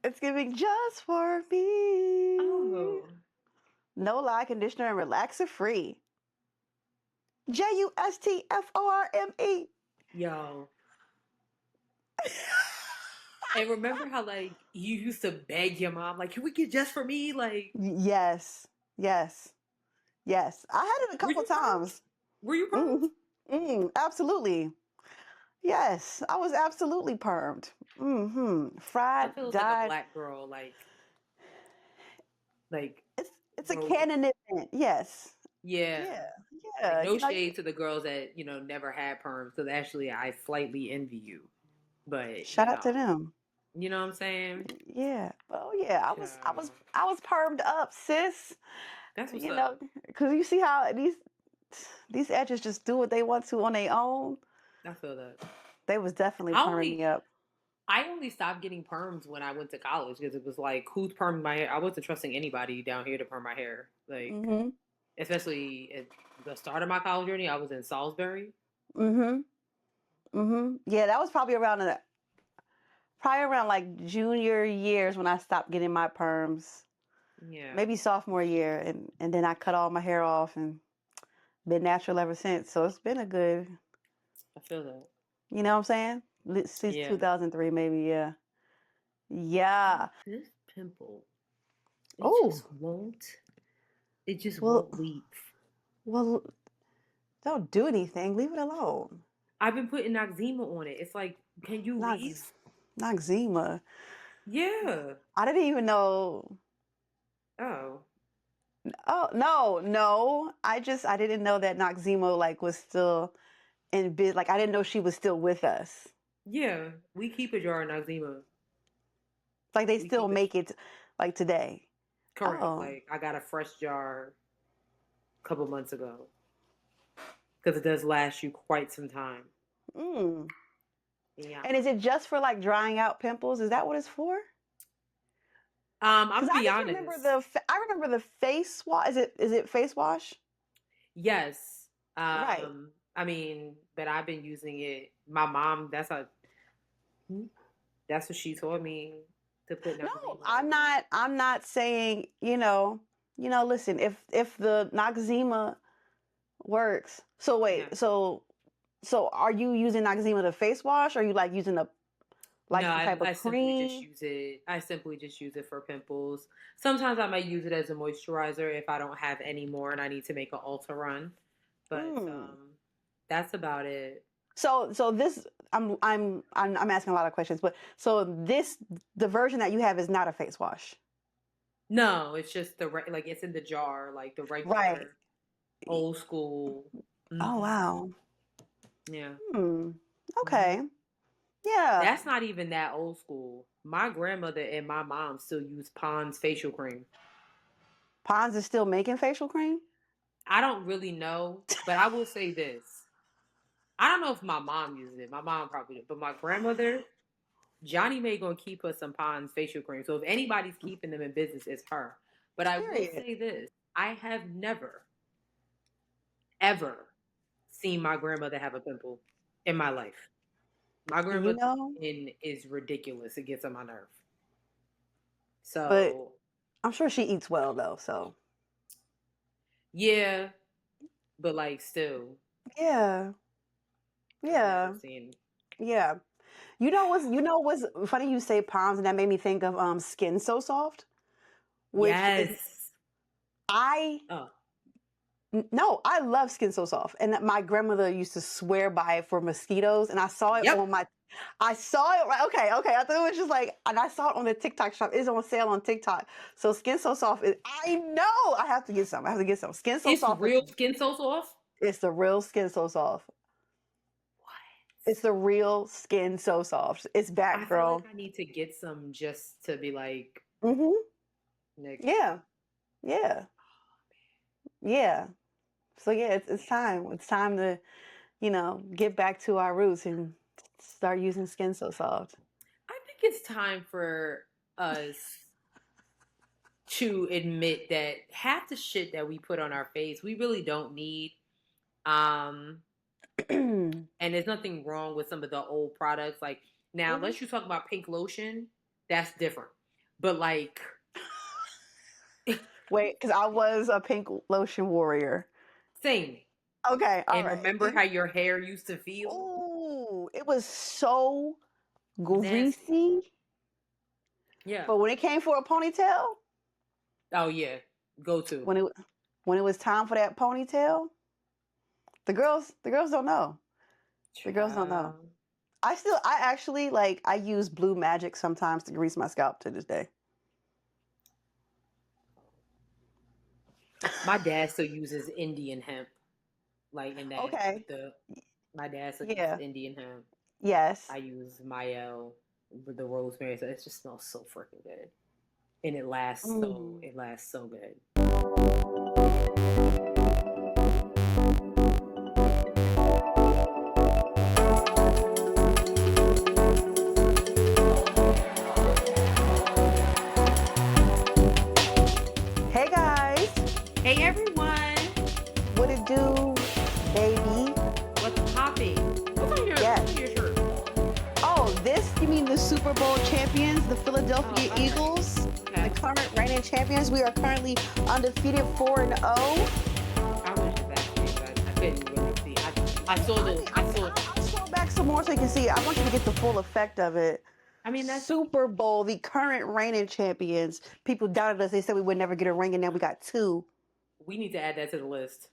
It's giving just for me. Oh. No lie conditioner and relaxer free. JUSTFORME. Yo. And remember how like you used to beg your mom, like, can we get just for me? Like, Yes. Yes. Yes. I had it a were couple you permed? times. Were you permed? Mm, absolutely. Yes. I was absolutely permed. That Fried, feels like a dyed. black girl, like It's a robe. canon event. Yes. Yeah. Yeah. Like Yeah. no shade to the girls that, never had perms, because actually I slightly envy you. But, Shout out to them. you know what I'm saying? Yeah. Oh yeah. Child. I was permed up, sis. That's what's You know, up. because you see how these edges just do what they want to on their own. I feel that. They was definitely I perming me only up. I only stopped getting perms when I went to college, because it was like, who's perming my hair? I wasn't trusting anybody down here to perm my hair. Like, Mm-hmm. especially at the start of my college journey, I was in Salisbury. Mm-hmm. Mm-hmm. Yeah, that was probably around like junior years when I stopped getting my perms. Yeah, Maybe sophomore year, and then I cut all my hair off and been natural ever since. So it's been a good, I feel that. you know what I'm saying? Since Yeah. 2003, maybe. Yeah. Yeah. This pimple, it Oh, just won't. It just well, won't leave. well, don't do anything. Leave it alone. I've been putting Noxzema on it. It's like, can you Nox, leave? Noxzema. Yeah. I didn't even know. Oh. Oh no, no. I didn't know that Noxzema like was still in bid. Like I didn't know she was still with us. Yeah. We keep a jar of Noxzema. Like they We still keep it make it like today. correct. Oh. Like, I got a fresh jar a couple months ago, because it does last you quite some time. Mm. Yeah. And is it just for like drying out pimples? Is that what it's for? I'm Because gonna I be just remember honest. I remember the face wash. Is it face wash? Yes. Right. I mean, but I've been using it. My mom, that's what she told me, to put No, Noxzema on. I'm not saying, listen, if the Noxzema works. So Yeah. wait, so are you using Noxzema to face wash? Or are you like using a like No, some type of I simply just cream? use it. I simply just use it for pimples. Sometimes I might use it as a moisturizer if I don't have any more and I need to make an ultra run. But Mm. that's about it. So this I'm asking a lot of questions, but so this the version that you have is not a face wash. No, it's just like, it's in the jar, like the Right. regular old school. Oh Hmm. wow. Yeah. Hmm. Hmm. Okay. Yeah. That's not even that old school. My grandmother and my mom still use Pond's facial cream. Pond's is still making facial cream? I don't really know, but I will say this. I don't know if my mom uses it. My mom probably did, but my grandmother, Johnny May, gonna keep us some Pond's facial cream. So if anybody's keeping them in business, it's her. But I will Period. say this: I have never, ever seen my grandmother have a pimple in my life. My And you grandmother's know, skin is ridiculous. It gets on my nerve. but So I'm sure she eats well though, so yeah, but like still, yeah. I've never Yeah. seen. Yeah. You know what's funny you say Pond's and that made me think of Skin So Soft, which is Yes. I Oh, no, I love Skin So Soft. And my grandmother used to swear by it for mosquitoes. And yep. I saw it. Okay, okay. I thought it was just like, and I saw it on the TikTok shop. It's on sale on TikTok. So Skin So Soft is, I know I have to get some. I have to get some. Skin So It's Soft real skin so soft. it's the real Skin So Soft. It's What? the real Skin So Soft. It's back, I feel like girl. I need to get some just to be like, Mm-hmm. Nick. Yeah. Yeah. Yeah. So yeah, it's time. It's time to, get back to our roots and start using Skin So Soft. I think it's time for us to admit that half the shit that we put on our face, we really don't need. Um, and there's nothing wrong with some of the old products. Like, now, Hmm. unless you talk about pink lotion, that's different. But like, Wait, because I was a pink lotion warrior. same. Okay, all And right. remember how your hair used to feel? Oh, it was so Nasty. greasy. Yeah. But when it came for a ponytail, Oh yeah. Go to. when it was time for that ponytail, the girls don't know. The girls don't know. Child. I actually like I use Blue Magic sometimes to grease my scalp to this day. My dad still uses Indian hemp. Like in that Okay. my dad still uses Yeah. Indian hemp. Yes. I use Mayo with the rosemary, so it just smells so freaking good. And it lasts so good. Hey guys, Hey everyone! what it do, baby? What's popping? What's on your shirt? Oh, this, you mean the Super Bowl champions, the Philadelphia Eagles, the current reigning champions. We are currently undefeated 4-0. I wish it back to you, but I couldn't really see. I saw I'll scroll back some more so you can see. I want you to get the full effect of it. I mean, that's Super Bowl, the current reigning champions. People doubted us. They said we would never get a ring, and now we got 2. we need to add that to the list.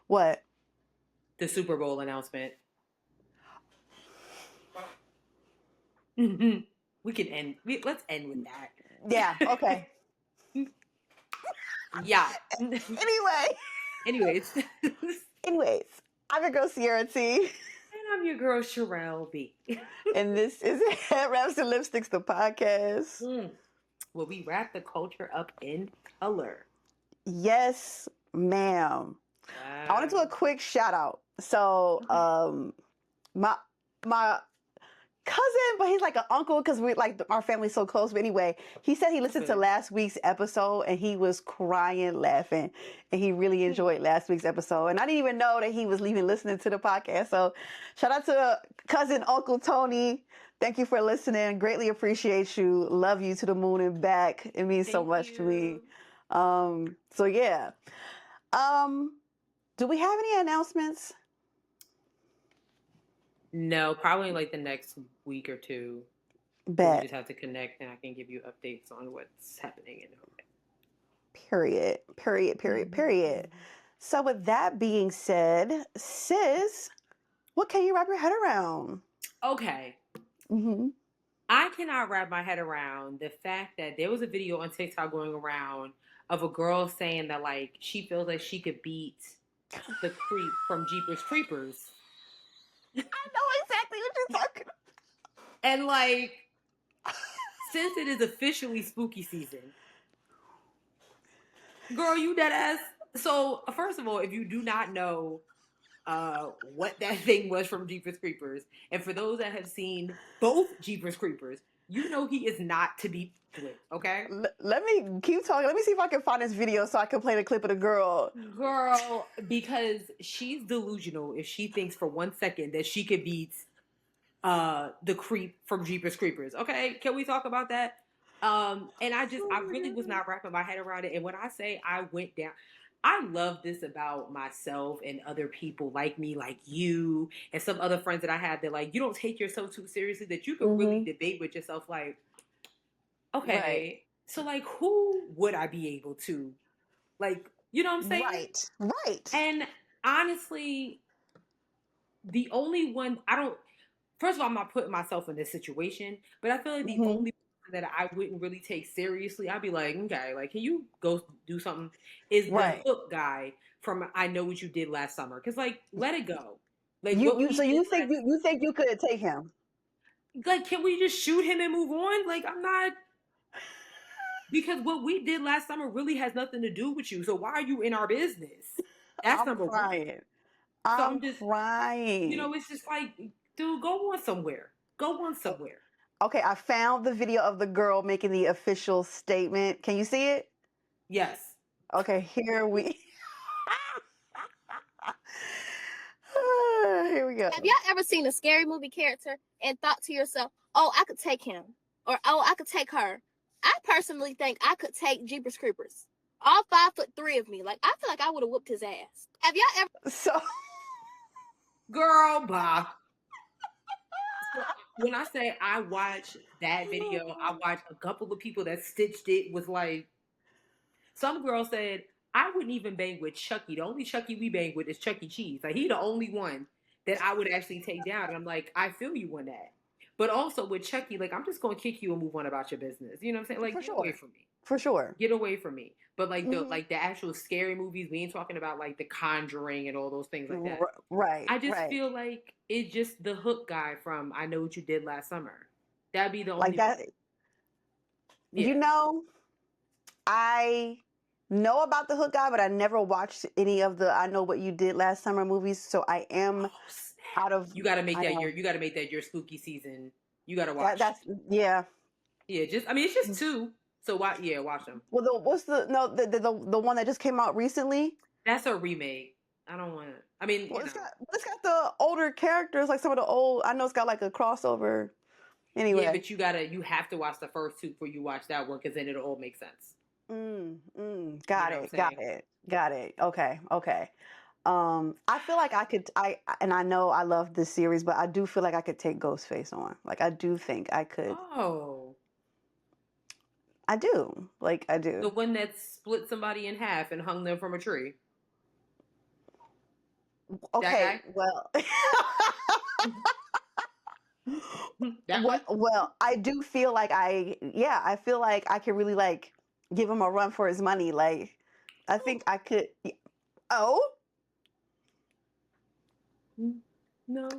What? The Super Bowl announcement. We can end. Let's end with that. Yeah. Okay. Yeah. Anyways, I'm your girl Sierra T. And I'm your girl Sherelle B. And this is Head Wraps and Lipsticks, the podcast. Where we wrap the culture up in color. Yes, ma'am. I want to do a quick shout out. So, my cousin, but he's like an uncle because we like our family's so close. But anyway, he said he listened to last week's episode and he was crying, laughing, and he really enjoyed last week's episode. And I didn't even know that he was even listening to the podcast. So, shout out to cousin Uncle Tony. Thank you for listening. Greatly appreciate you. Love you to the moon and back. It means so much to me. So yeah. Do we have any announcements? No, probably like the next week or two. Bet. We just have to connect and I can give you updates on what's happening in Period. So with that being said, sis, what can you wrap your head around? Okay. I cannot wrap my head around the fact that there was a video on TikTok going around of a girl saying that like she feels like she could beat the creep from Jeepers Creepers. I know exactly what you're talking about. And like, since it is officially spooky season, girl, you dead ass. So first of all, if you do not know what that thing was from Jeepers Creepers, and for those that have seen both Jeepers Creepers, you know he is not to be with, okay? Let me keep talking. Let me see if I can find this video so I can play the clip of the girl. Girl, because she's delusional if she thinks for 1 second that she could beat the creep from Jeepers Creepers. Okay, can we talk about that? And I really was not wrapping my head around it. And when I say I went down, I love this about myself and other people like me, like you, and some other friends that I have that like, you don't take yourself too seriously, that you can really debate with yourself like, okay, so like who would I be able to, like, you know what I'm saying? Right. And honestly, the only one first of all, I'm not putting myself in this situation, but I feel like the only person that I wouldn't really take seriously, I'd be like, okay, like, can you go do something? Is the Hook guy from I Know What You Did Last Summer? Because like, let it go. Like, you think you could take him? Like, can we just shoot him and move on? Like, I'm not. Because what we did last summer really has nothing to do with you. So why are you in our business? That's number one. I'm crying. You know, it's just like, dude, go on somewhere. Okay, I found the video of the girl making the official statement. Can you see it? Yes. Okay, here we go. Have y'all ever seen a scary movie character and thought to yourself, oh, I could take him, or oh, I could take her, I personally think I could take Jeepers Creepers. All 5'3" of me. Like, I feel like I would have whooped his ass. Have y'all ever? So, Girl, bye. So, when I say I watched that video, I watched a couple of people that stitched it with like, some girl said, I wouldn't even bang with Chucky. The only Chucky we bang with is Chuck E. Cheese. Like, he the only one that I would actually take down. And I'm like, I feel you on that. But also with Chucky, like, I'm just going to kick you and move on about your business. You know what I'm saying? Like, for get away sure. from me. For sure. Get away from me. But like Mhm. the actual scary movies, we ain't talking about like The Conjuring and all those things like that. Right. I just right. feel like it's just the hook guy from I Know What You Did Last Summer. That'd be the Like only that. one. You Yeah. know, I know about the hook guy, but I never watched any of the I Know What You Did Last Summer movies. So I am Oh, snap. out of. You gotta make I that know. your spooky season. You gotta watch. That's yeah. Yeah, it's just two. So watch them. Well, what's the one that just came out recently? That's a remake. I don't want. I mean, Well, you know. it's got the older characters, like some of the old. I know it's got like a crossover. Anyway. Yeah, but you have to watch the first two before you watch that one because then it'll all make sense. Got You know what it. I'm saying? Got it. Okay. I feel like I know I love this series, but I do feel like I could take Ghostface on. Like I do think I could. Oh. I do. Like I do. The one that split somebody in half and hung them from a tree. Okay. Well. That one? Well, I do feel like I feel like I could really like give him a run for his money. Like, I think I could. Oh, No.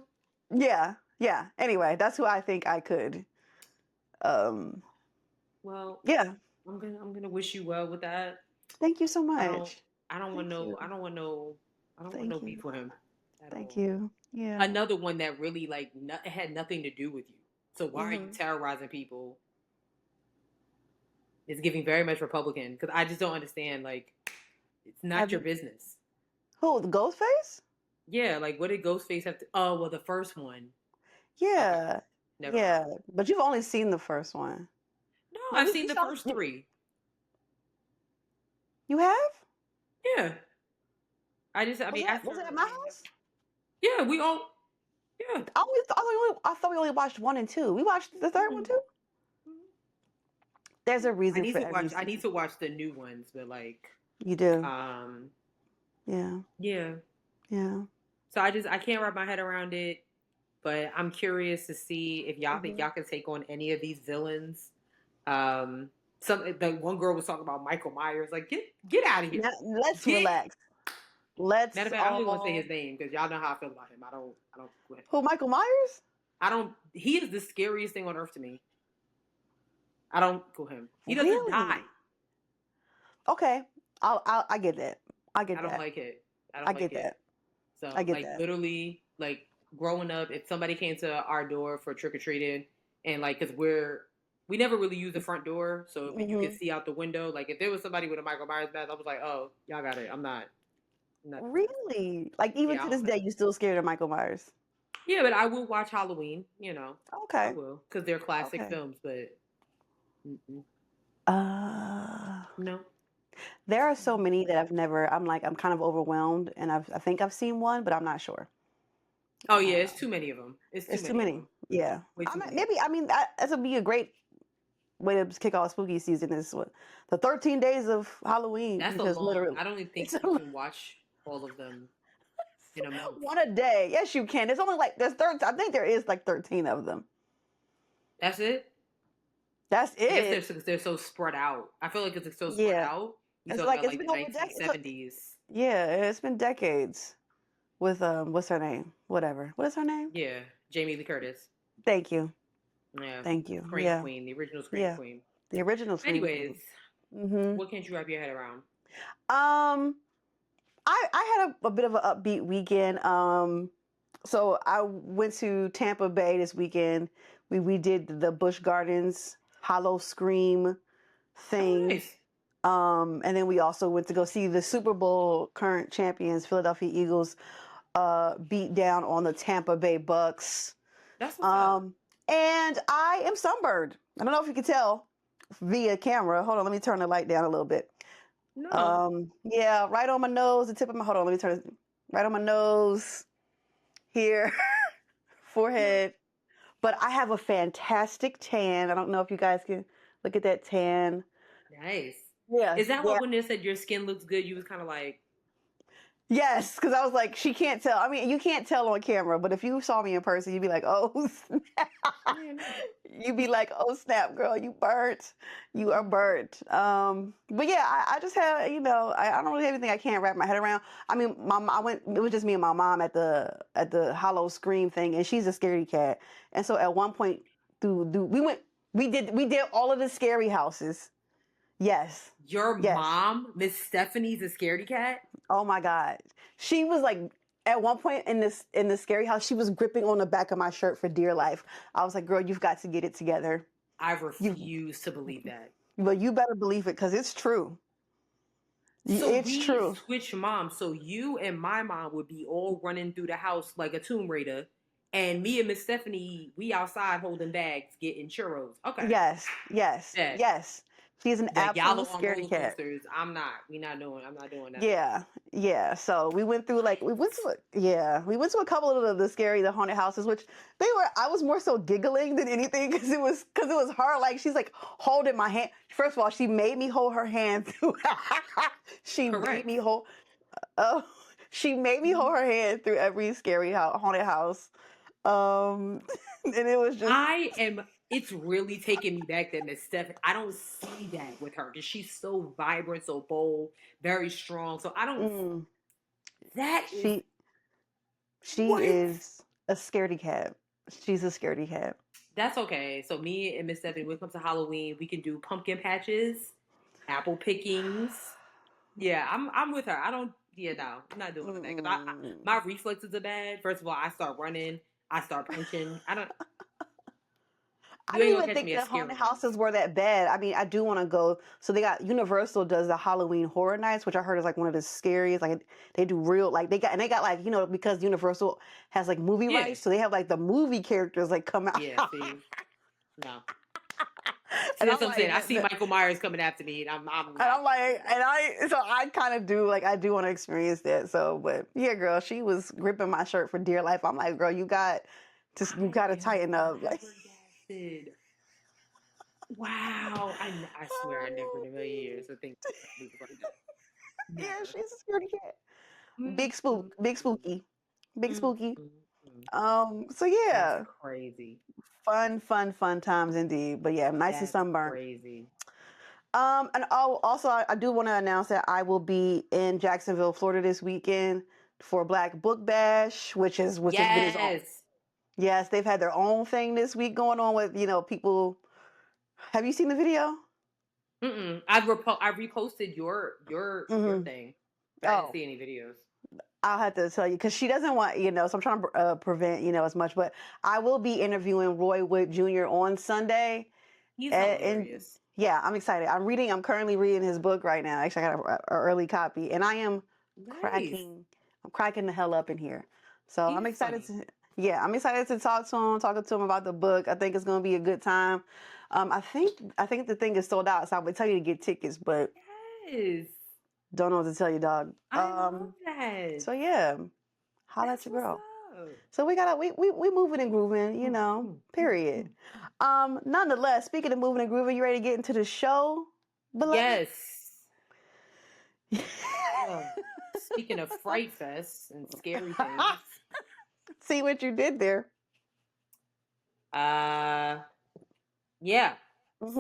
yeah. Anyway, that's who I think I could. Well, Yeah. I'm gonna wish you well with that. Thank you so much. I don't want no Thank beef with him at Thank all. you. Yeah. Another one that really like had nothing to do with you. So why are you terrorizing people? It's giving very much Republican because I just don't understand. Like, it's not your business. Who, the Ghostface? Yeah, like what did Ghostface have to? Oh, well, the first one. Yeah. Okay. Never Yeah. mind. But you've only seen the first one. No, I've seen the first three. You have? Yeah. I mean, was it at my house? Yeah, we all. Yeah. I thought we only watched 1 and 2. We watched the third one too. There's a reason for every I need to watch the new ones, but like you do. Yeah. Yeah. So I can't wrap my head around it, but I'm curious to see if y'all think y'all can take on any of these villains. One girl was talking about Michael Myers. Like, get out of here. Now, let's relax. Matter of fact, I don't even want to say his name because y'all know how I feel about him. I don't. Who, Michael Myers? He is the scariest thing on earth to me. I don't go him. He doesn't die. Okay, I get that. I don't like it. I get that. So I get that. Literally, like growing up, if somebody came to our door for trick or treating, and like, cause we never really use the front door, so you could see out the window. Like, if there was somebody with a Michael Myers mask, I was like, oh, y'all got it. I'm not. Really? Like, even to this day, you still scared of Michael Myers? Yeah, but I will watch Halloween. You know. Okay. I will, cause they're classic films, but. No. There are so many that I'm kind of overwhelmed, and I think I've seen one, but I'm not sure. Oh yeah, it's too many of them. It's too many. Yeah. That would be a great way to kick off spooky season. Is the 13 days of Halloween. That's literally. I don't even think you can watch all of them in a month. One a day. Yes, you can. There's 13. I think there is like 13 of them. That's it. That's it. I guess they're so spread out. I feel like it's so spread out. It's like it's been over 1970s. Yeah, it's been decades. With what's her name? Whatever. What is her name? Yeah, Jamie Lee Curtis. Thank you. Yeah. Thank you. Scream Queen, the original Scream Queen. The original Scream Queen. Anyways, what can't you wrap your head around? I had a bit of an upbeat weekend. So I went to Tampa Bay this weekend. We did the Busch Gardens Hollow Scream thing. Nice. And then we also went to go see the Super Bowl current champions, Philadelphia Eagles, beat down on the Tampa Bay Bucks. That's what's up. And I am sunburned. I don't know if you can tell. via camera. Hold on, let me turn the light down a little bit. No. Yeah, right on my nose, the tip of my, hold on, let me turn it, right on my nose, here, forehead. But I have a fantastic tan. I don't know if you guys can look at that tan. Nice. Yeah, Is that yeah. what when they said your skin looks good, you was kind of like, Yes, because I was like, she can't tell. I mean, you can't tell on camera, but if you saw me in person, you'd be like, oh, snap. yeah, no. You'd be like, oh, snap, girl, you burnt. You are burnt. But yeah, I just had, I don't really have anything I can't wrap my head around. I mean, it was just me and my mom at the Hollow Scream thing, and she's a scaredy cat. And so at one point, we did all of the scary houses. Yes. Your Yes. mom, Miss Stephanie's a scaredy cat? Oh my God. She was like, at one point in the scary house, she was gripping on the back of my shirt for dear life. I was like, girl, you've got to get it together. I refuse to believe that. Well, you better believe it because it's true. So It's we true. switch moms. So you and my mom would be all running through the house like a Tomb Raider. And me and Miss Stephanie, we outside holding bags, getting churros. Okay. Yes. Yeah. Yes. She's an Like y'all absolute are on scaredy roller cat. coasters. I'm not doing that. Yeah. So we went through we went to a couple of the haunted houses, which I was more so giggling than anything because it was her. Like she's like holding my hand. First of all, she made me hold her hand through. Correct. She made me hold her hand through every scary haunted house. And it was just. It's really taking me back that Miss Stephanie, I don't see that with her because she's so vibrant, so bold, very strong. So I don't, She is a scaredy cat. She's a scaredy cat. That's okay. So me and Miss Stephanie, when it comes to Halloween, we can do pumpkin patches, apple pickings. Yeah, I'm with her. I'm not doing that because my reflexes are bad. First of all, I start running, I start punching. I didn't even think the haunted houses were that bad. I mean, I do want to go. So Universal does the Halloween Horror Nights, which I heard is like one of the scariest. Like they do real, like they got like, because Universal has like movie rights. So they have like the movie characters like come out. Yeah, see. No. And that's what I'm saying. I see Michael Myers coming after me, and so I kind of do I do want to experience that. So, but yeah, girl, she was gripping my shirt for dear life. I'm like, girl, you got to tighten up. Like, wow, I swear I never in a million years I think. Yeah, she's a scaredy cat. Big spooky. So yeah, that's crazy. Fun times indeed. But yeah, nice and sunburned. Crazy. And also I do want to announce that I will be in Jacksonville, Florida this weekend for Black Book Bash, which has been its own. Yes, they've had their own thing this week going on with people. Have you seen the video? I reposted your thing. I didn't see any videos. I'll have to tell you because she doesn't want, so I'm trying to prevent, as much, but I will be interviewing Roy Wood Jr. on Sunday. He's hilarious. Yeah, I'm excited. I'm currently reading his book right now. Actually, I got an early copy and I am cracking the hell up in here. So I'm excited I'm excited to talking to him about the book. I think it's going to be a good time. I think the thing is sold out, so I would tell you to get tickets, but don't know what to tell you, dog. I love that. So yeah, holla at your girl. So we moving and grooving, period. Nonetheless, speaking of moving and grooving, you ready to get into the show, beloved? Yes. Speaking of Fright Fest and scary things. See what you did there. Yeah.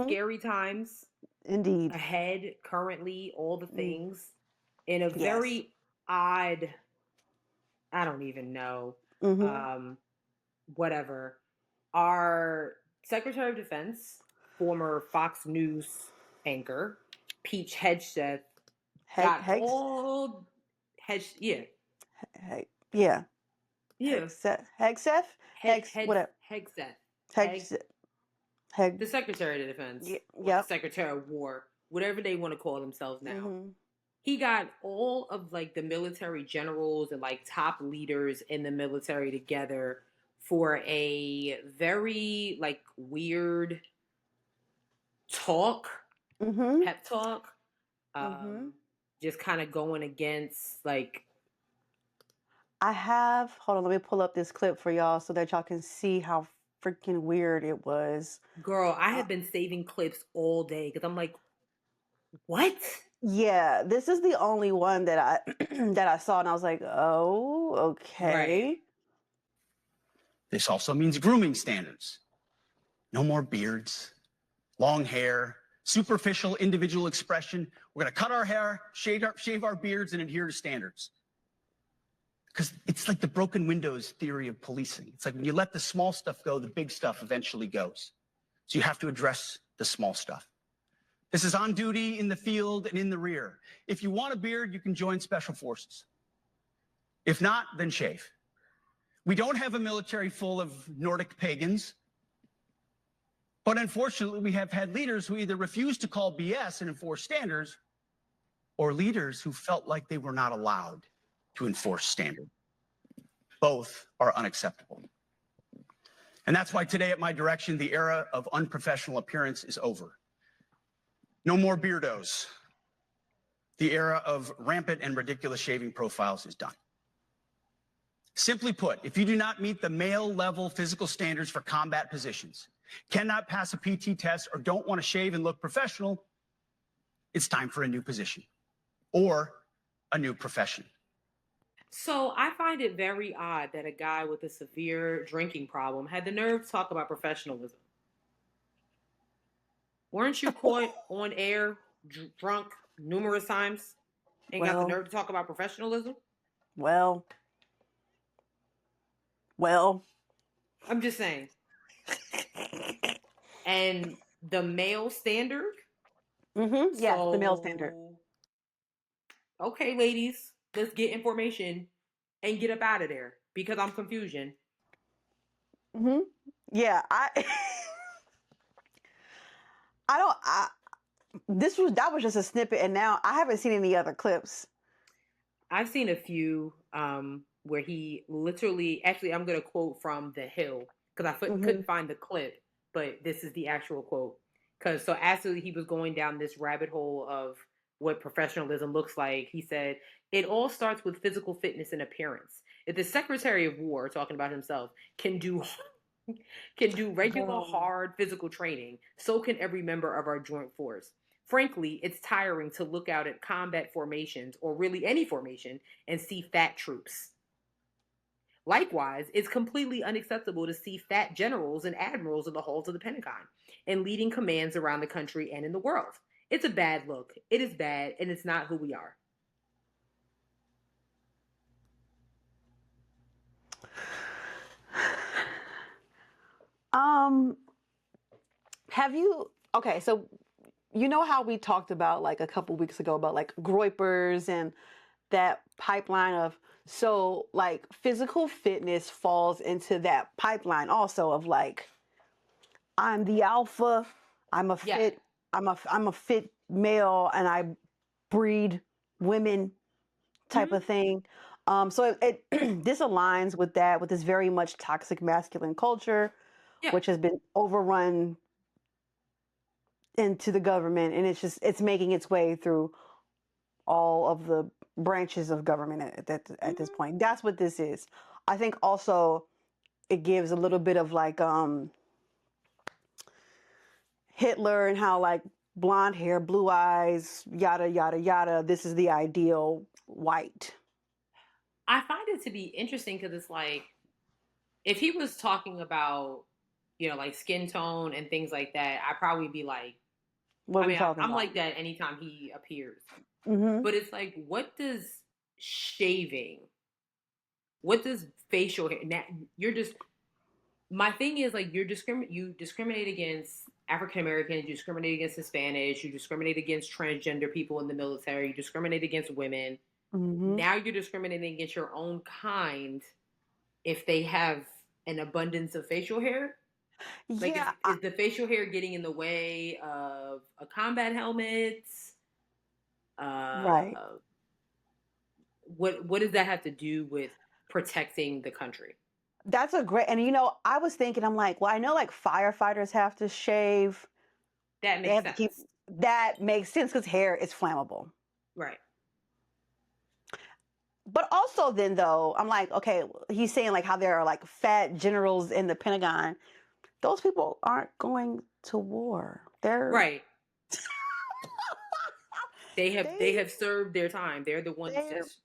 Scary times. Indeed. Ahead, currently, all the things in a very odd, I don't even know, whatever. Our Secretary of Defense, former Fox News anchor, Peach Hegseth, the Secretary of Defense, the Secretary of War, whatever they want to call themselves now. He got all of the military generals and top leaders in the military together for a very weird talk, Mm-hmm. pep talk, just kind of going against like. Hold on, let me pull up this clip for y'all so that y'all can see how freaking weird it was. Girl, I have been saving clips all day because I'm like, what? Yeah, this is the only one that I that I saw, and I was like, oh, okay. Right. This also means grooming standards. No more beards, long hair, superficial individual expression. We're going to cut our hair, shave our beards, and adhere to standards. Because it's like the broken windows theory of policing. It's like when you let the small stuff go, the big stuff eventually goes. So you have to address the small stuff. This is on duty, in the field, and in the rear. If you want a beard, you can join special forces. If not, then shave. We don't have a military full of Nordic pagans. But unfortunately, we have had leaders who either refuse to call BS and enforce standards, or leaders who felt like they were not allowed to enforce standards. Both are unacceptable. And that's why today, at my direction, the era of unprofessional appearance is over. No more beardos. The era of rampant and ridiculous shaving profiles is done. Simply put, if you do not meet the male-level physical standards for combat positions, cannot pass a PT test, or don't want to shave and look professional, it's time for a new position or a new profession. So I find it very odd that a guy with a severe drinking problem had the nerve to talk about professionalism. Weren't you caught on air drunk numerous times and got the nerve to talk about professionalism? Well, I'm just saying. And the male standard? Mm-hmm. Yes, the male standard. Okay, ladies, let's get information and get up out of there because I'm confusion. Mm-hmm. Yeah, that was just a snippet, and now I haven't seen any other clips. I've seen a few where he literally, actually, I'm going to quote from The Hill because I couldn't find the clip, but this is the actual quote. Because so after he was going down this rabbit hole of what professionalism looks like, he said, it all starts with physical fitness and appearance. If the Secretary of War, talking about himself, can do regular hard physical training, so can every member of our joint force. Frankly, it's tiring to look out at combat formations, or really any formation, and see fat troops. Likewise, it's completely unacceptable to see fat generals and admirals in the halls of the Pentagon and leading commands around the country and in the world. It's a bad look. It is bad, and it's not who we are. Okay, so you know how we talked about like a couple weeks ago about like groypers and that pipeline of, so like physical fitness falls into that pipeline also of like, I'm the alpha, I'm a fit male and I breed women type of thing. So it this aligns with that, with this very much toxic masculine culture, which has been overrun into the government, and it's making its way through all of the branches of government at this point. That's what this is. I think also it gives a little bit of like Hitler and how like blonde hair, blue eyes, yada yada yada. This is the ideal white. I find it to be interesting because it's like, if he was talking about, like skin tone and things like that, I'd probably be like, what are we talking I'm about? like that anytime he appears. Mm-hmm. But it's like, what does shaving, what does facial hair, my thing is like, you discriminate against African Americans, you discriminate against Hispanics, you discriminate against transgender people in the military, you discriminate against women. Mm-hmm. Now you're discriminating against your own kind if they have an abundance of facial hair. Like, is the facial hair getting in the way of a combat helmet? Right. What does that have to do with protecting the country? That's a great, and I was thinking, I'm like, well, I know like firefighters have to shave That They makes have to keep sense. that makes sense because hair is flammable. Right. But also then though, I'm like, okay, he's saying like how there are like fat generals in the Pentagon. Those people aren't going to war. They're Right. They they have served their time. They're the ones they're just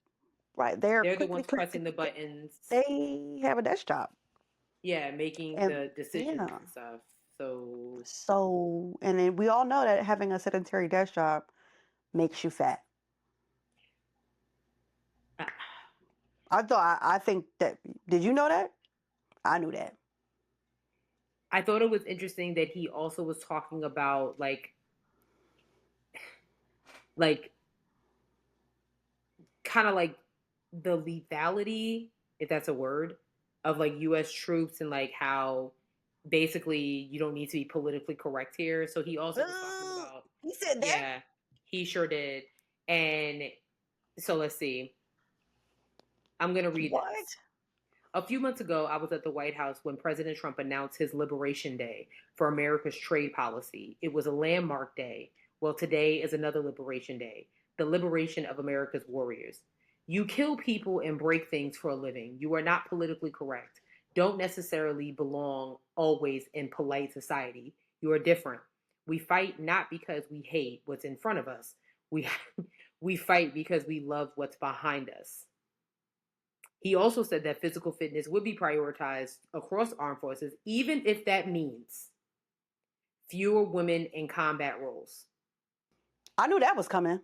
right. they're the ones pressing the buttons. They have a desk job. Yeah, making And the decisions yeah. and stuff. So So and then we all know that having a sedentary desk job makes you fat. uh, I think that did you know that? I knew that. I thought it was interesting that he also was talking about like kind of like the lethality, if that's a word, of like US troops and like how basically you don't need to be politically correct here. So he also was talking about He said that? yeah, he sure did. And so let's see. I'm going to read What? this. A few months ago, I was at the White House when President Trump announced his Liberation Day for America's trade policy. It was a landmark day. Well, today is another Liberation Day, the liberation of America's warriors. You kill people and break things for a living. You are not politically correct. Don't necessarily belong always in polite society. You are different. We fight not because we hate what's in front of us. We we fight because we love what's behind us. He also said that physical fitness would be prioritized across armed forces, even if that means fewer women in combat roles. I knew that was coming.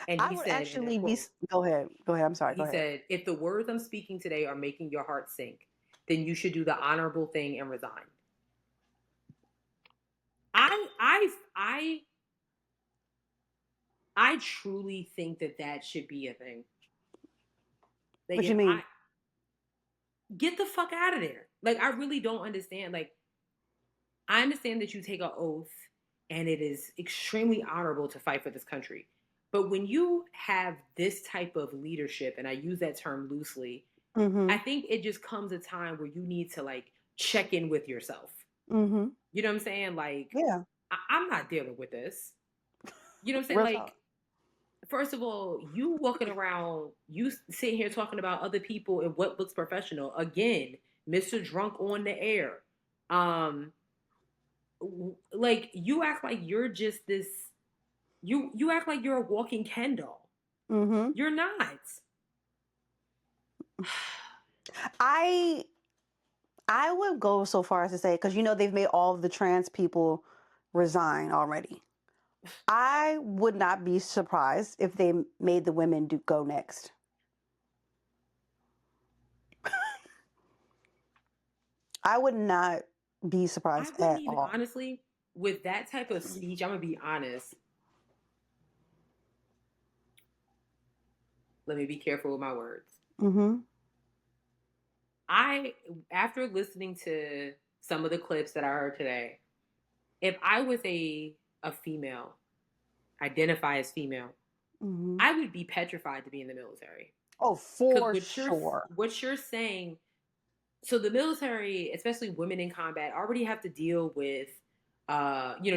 And I he would said, in a actually be. quote, Go ahead. Go ahead. I'm sorry. he Go ahead. said, if the words I'm speaking today are making your heart sink, then you should do the honorable thing and resign. I truly think that should be a thing. Like, What you mean? Get the fuck out of there. Like, I really don't understand. Like, I understand that you take an oath and it is extremely honorable to fight for this country. But when you have this type of leadership, and I use that term loosely, Mm-hmm. I think it just comes a time where you need to like check in with yourself. Mm-hmm. You know what I'm saying? Like, Yeah. I'm not dealing with this. You know what I'm saying? Real Like, talk. first of all, you walking around, you sitting here talking about other people and what looks professional. Again, Mr. Drunk on the air. Like you act like you're just this. You act like you're a walking Ken doll. Mm-hmm. You're not. I would go so far as to say, because they've made all of the trans people resign already. I would not be surprised if they made the women go next. I would not be surprised I wouldn't at even all. honestly with that type of speech. I'm gonna be honest. Let me be careful with my words. Mm-hmm. After listening to some of the clips that I heard today, if I was a female, identify as female, Mm-hmm. I would be petrified to be in the military. Oh, for sure. What you're saying, so the military, especially women in combat, already have to deal with,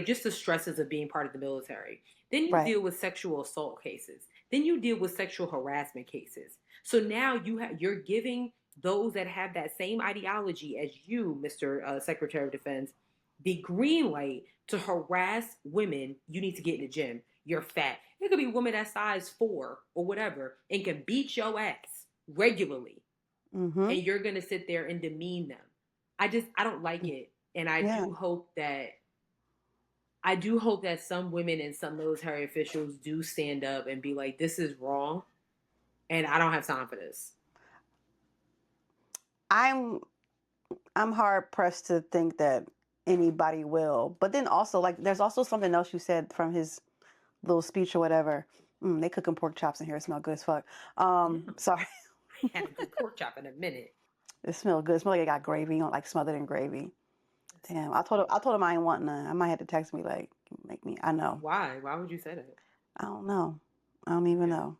just the stresses of being part of the military. Then you deal with sexual assault cases. Then you deal with sexual harassment cases. So now you're giving those that have that same ideology as you, Mr. Secretary of Defense, the green light to harass women. You need to get in the gym. You're fat. It could be a woman that's size 4 or whatever and can beat your ass regularly. Mm-hmm. And you're going to sit there and demean them. I don't like it. And I do hope that some women and some military officials do stand up and be like, this is wrong. And I don't have time for this. I'm hard pressed to think that anybody will. But then also, like, there's also something else you said from his little speech or whatever. They cooking pork chops in here. It smell good as fuck. Sorry. I had a good pork chop in a minute. It smelled good. It smelled like it got gravy on, like smothered in gravy. Damn. I told him I ain't want none. I might have to text me like, make me. I know. Why? Why would you say that? I don't know. I don't even know.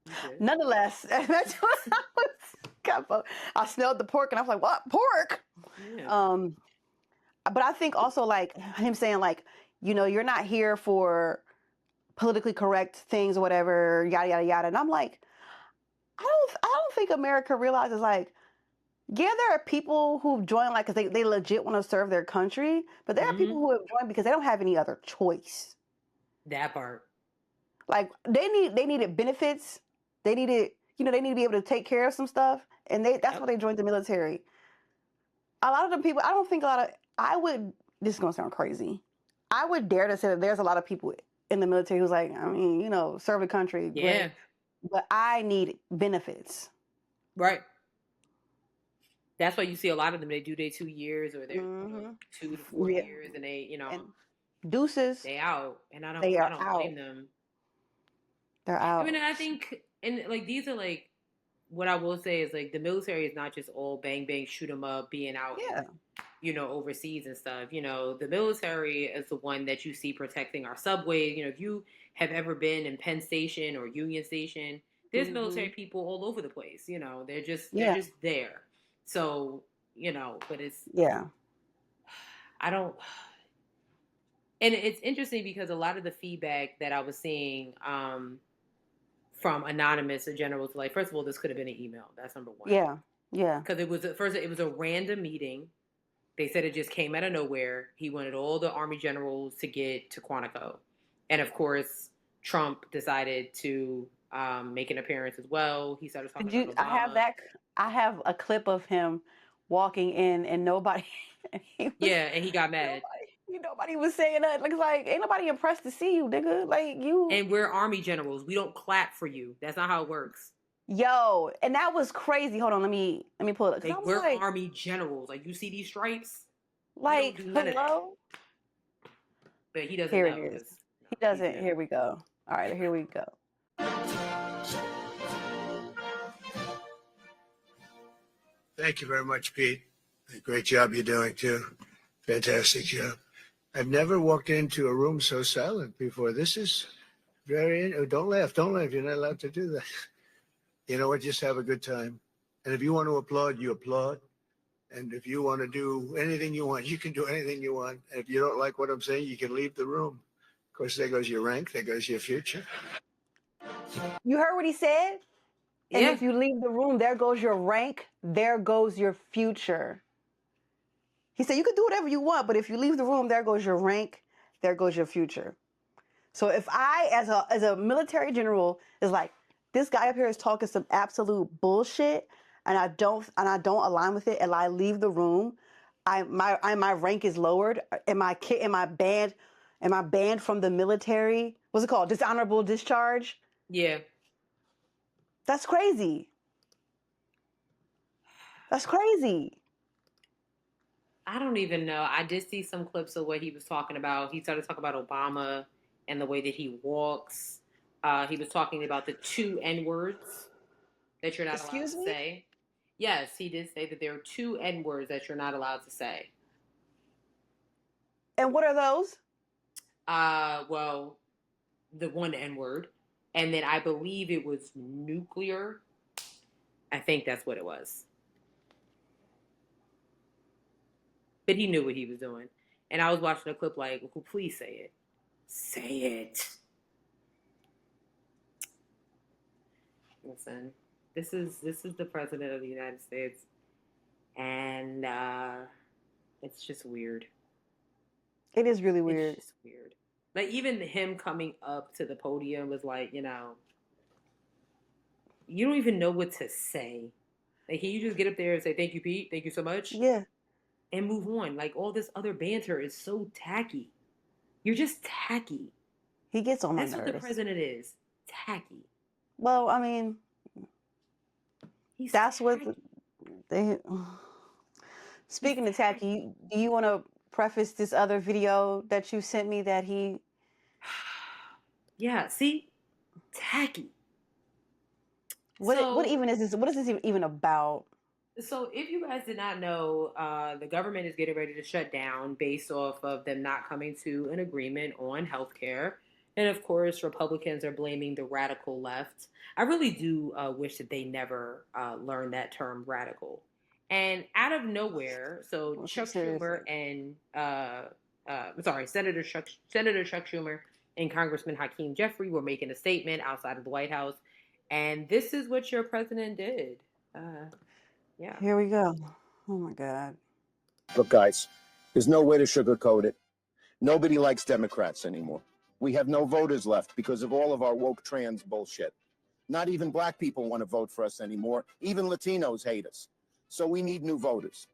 Okay. Nonetheless, that's what I smelled the pork and I was like, what? Pork? Yeah. But I think also like him saying like, you know, you're not here for politically correct things or whatever, yada yada yada. And I'm like, I don't think America realizes, like, yeah, there are people who've joined like because they legit want to serve their country, but there are people who have joined because they don't have any other choice. That part. Like they needed benefits, they needed, you know, they need to be able to take care of some stuff, and that's why they joined the military. A lot of the people, I don't think a lot of, I would, this is gonna sound crazy, I would dare to say that there's a lot of people in the military who's like, I mean, you know, serve the country, Yeah. great, but I need benefits. Right. That's why you see a lot of them. They do their 2 years or their 2 to 4 years, and they, you know, and deuces, they out. And I they are don't out. blame them. They're out. I mean, I think, and like these are like, what I will say is like the military is not just all bang bang shoot 'em up, being out, you know, overseas and stuff. You know, the military is the one that you see protecting our subways. You know, if you have ever been in Penn Station or Union Station, there's military people all over the place. You know, they're just there. So, you know, but it's, I don't, and it's interesting because a lot of the feedback that I was seeing from anonymous in general to like, first of all, this could have been an email. That's number one. Yeah. Because it was a random meeting. They said it just came out of nowhere. He wanted all the Army generals to get to Quantico. And of course, Trump decided to make an appearance as well. He started talking about Obama. I have a clip of him walking in and nobody. And he got mad. Nobody was saying that. Like, ain't nobody impressed to see you, nigga. Like, you. And we're Army generals. We don't clap for you. That's not how it works. Yo, and that was crazy. Hold on, let me pull it up. Like, we're Army generals. Like, you see these stripes? Like, hello? But he doesn't Here know. it is. He doesn't. Here we go. All right, here we go. Thank you very much, Pete. Great job you're doing, too. Fantastic job. I've never walked into a room so silent before. This is very... Don't laugh. Don't laugh. You're not allowed to do that. You know what? Just have a good time. And if you want to applaud, you applaud. And if you want to do anything you want, you can do anything you want. And if you don't like what I'm saying, you can leave the room. Of course, there goes your rank. There goes your future. You heard what he said? Yeah. And if you leave the room, there goes your rank. There goes your future. He said, you can do whatever you want, but if you leave the room, there goes your rank. There goes your future. So if I, as a military general, is like, this guy up here is talking some absolute bullshit, and I don't align with it, and I leave the room, my rank is lowered, and my banned from the military. What's it called? Dishonorable discharge. Yeah. That's crazy. That's crazy. I don't even know. I did see some clips of what he was talking about. He started talking about Obama and the way that he walks. He was talking about the 2 N-words that you're not allowed to say. Yes, he did say that there are 2 N-words that you're not allowed to say. And what are those? Well, the one N-word. And then I believe it was nuclear. I think that's what it was. But he knew what he was doing. And I was watching the clip like, well, please say it. Say it. Listen, this is the president of the United States. And it's just weird. It is really weird. It's just weird. Like, even him coming up to the podium was like, you know, you don't even know what to say. Like, can you just get up there and say, thank you, Pete, thank you so much? Yeah. And move on. Like, all this other banter is so tacky. You're just tacky. He gets on my nerves. That's what the president is. Tacky. Well, I mean, that's tacky. What they... Speaking of tacky, do you want to preface this other video that you sent me that he... Yeah, see? Tacky. What even is this? What is this even about? So if you guys did not know, the government is getting ready to shut down based off of them not coming to an agreement on healthcare. And of course, Republicans are blaming the radical left. I really do wish that they never learned that term radical. And out of nowhere, so Chuck Schumer and Senator Chuck Schumer and Congressman Hakeem Jeffrey were making a statement outside of the White House, and this is what your president did. Yeah. Here we go. Oh my God. Look, guys, there's no way to sugarcoat it. Nobody likes Democrats anymore. We have no voters left because of all of our woke trans bullshit. Not even black people want to vote for us anymore. Even Latinos hate us. So we need new voters.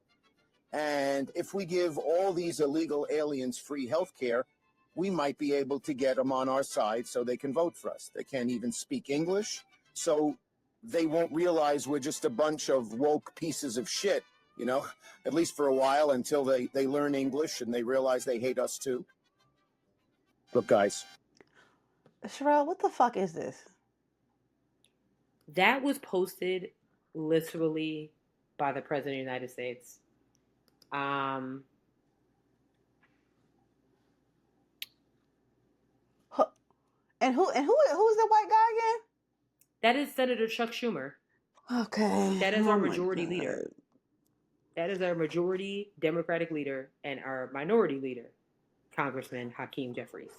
And if we give all these illegal aliens free health care, we might be able to get them on our side so they can vote for us. They can't even speak English, so they won't realize we're just a bunch of woke pieces of shit, you know, at least for a while until they learn English and they realize they hate us too. Look, guys. Sherelle, what the fuck is this? That was posted literally by the President of the United States. And who's the white guy again? That is Senator Chuck Schumer. Okay. That is our majority leader. That is our majority Democratic leader and our minority leader, Congressman Hakeem Jeffries.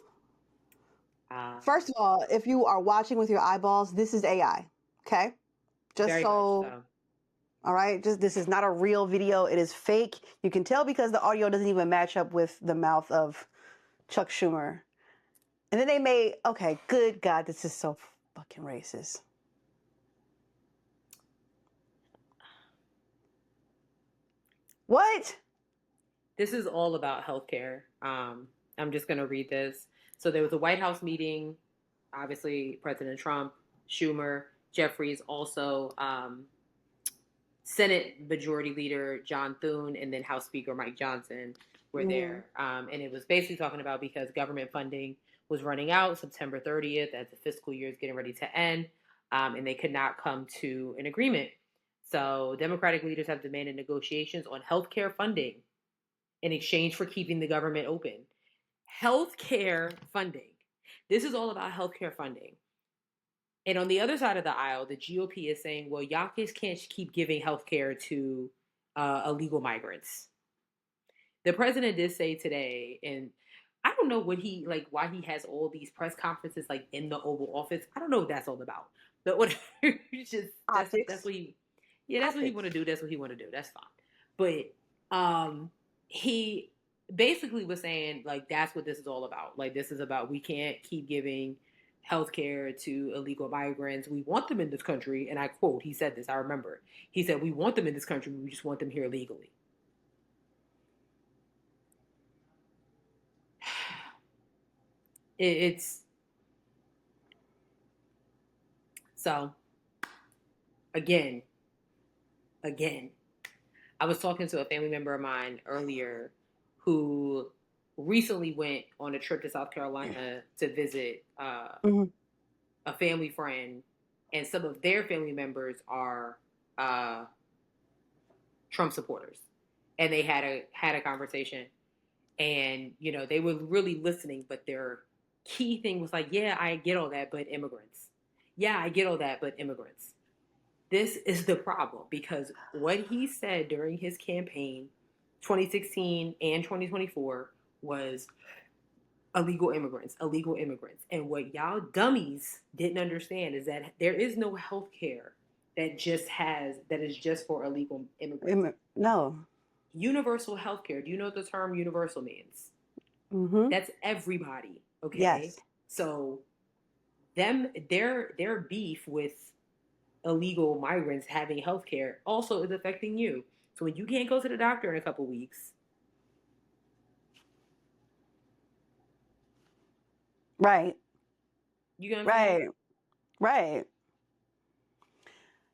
First of all, if you are watching with your eyeballs, this is AI. Okay? Just so. All right? This is not a real video. It is fake. You can tell because the audio doesn't even match up with the mouth of Chuck Schumer. And then they made, okay, good God, this is so fucking racist. What? This is all about healthcare. I'm just going to read this. So there was a White House meeting, obviously President Trump, Schumer, Jeffries, also Senate Majority Leader John Thune, and then House Speaker Mike Johnson were there. And it was basically talking about because government funding was running out September 30th as the fiscal year is getting ready to end, and they could not come to an agreement. So Democratic leaders have demanded negotiations on healthcare funding in exchange for keeping the government open. Healthcare funding. This is all about healthcare funding. And on the other side of the aisle, the GOP is saying, well, y'all just can't keep giving healthcare to illegal migrants. The president did say today, and I don't know what why he has all these press conferences like in the Oval Office. I don't know what that's all about. But whatever, that's what he, that's what he want to do. That's what he want to do. That's fine. But he basically was saying like that's what this is all about. Like this is about we can't keep giving healthcare to illegal migrants. We want them in this country, and I quote, he said this. I remember he said, "We want them in this country. We just want them here legally." It's so again, I was talking to a family member of mine earlier who recently went on a trip to South Carolina to visit a family friend, and some of their family members are Trump supporters, and they had a conversation, and they were really listening, but their key thing was like, yeah, I get all that, but immigrants. Yeah, I get all that, but immigrants. This is the problem, because what he said during his campaign, 2016 and 2024, was illegal immigrants. And what y'all dummies didn't understand is that there is no health care that is just for illegal immigrants. No. Universal health care. Do you know what the term universal means? Mm-hmm. That's everybody. Okay. Yes. So their beef with illegal migrants having health care also is affecting you. So when you can't go to the doctor in a couple weeks. Right. You know what I'm saying? Right.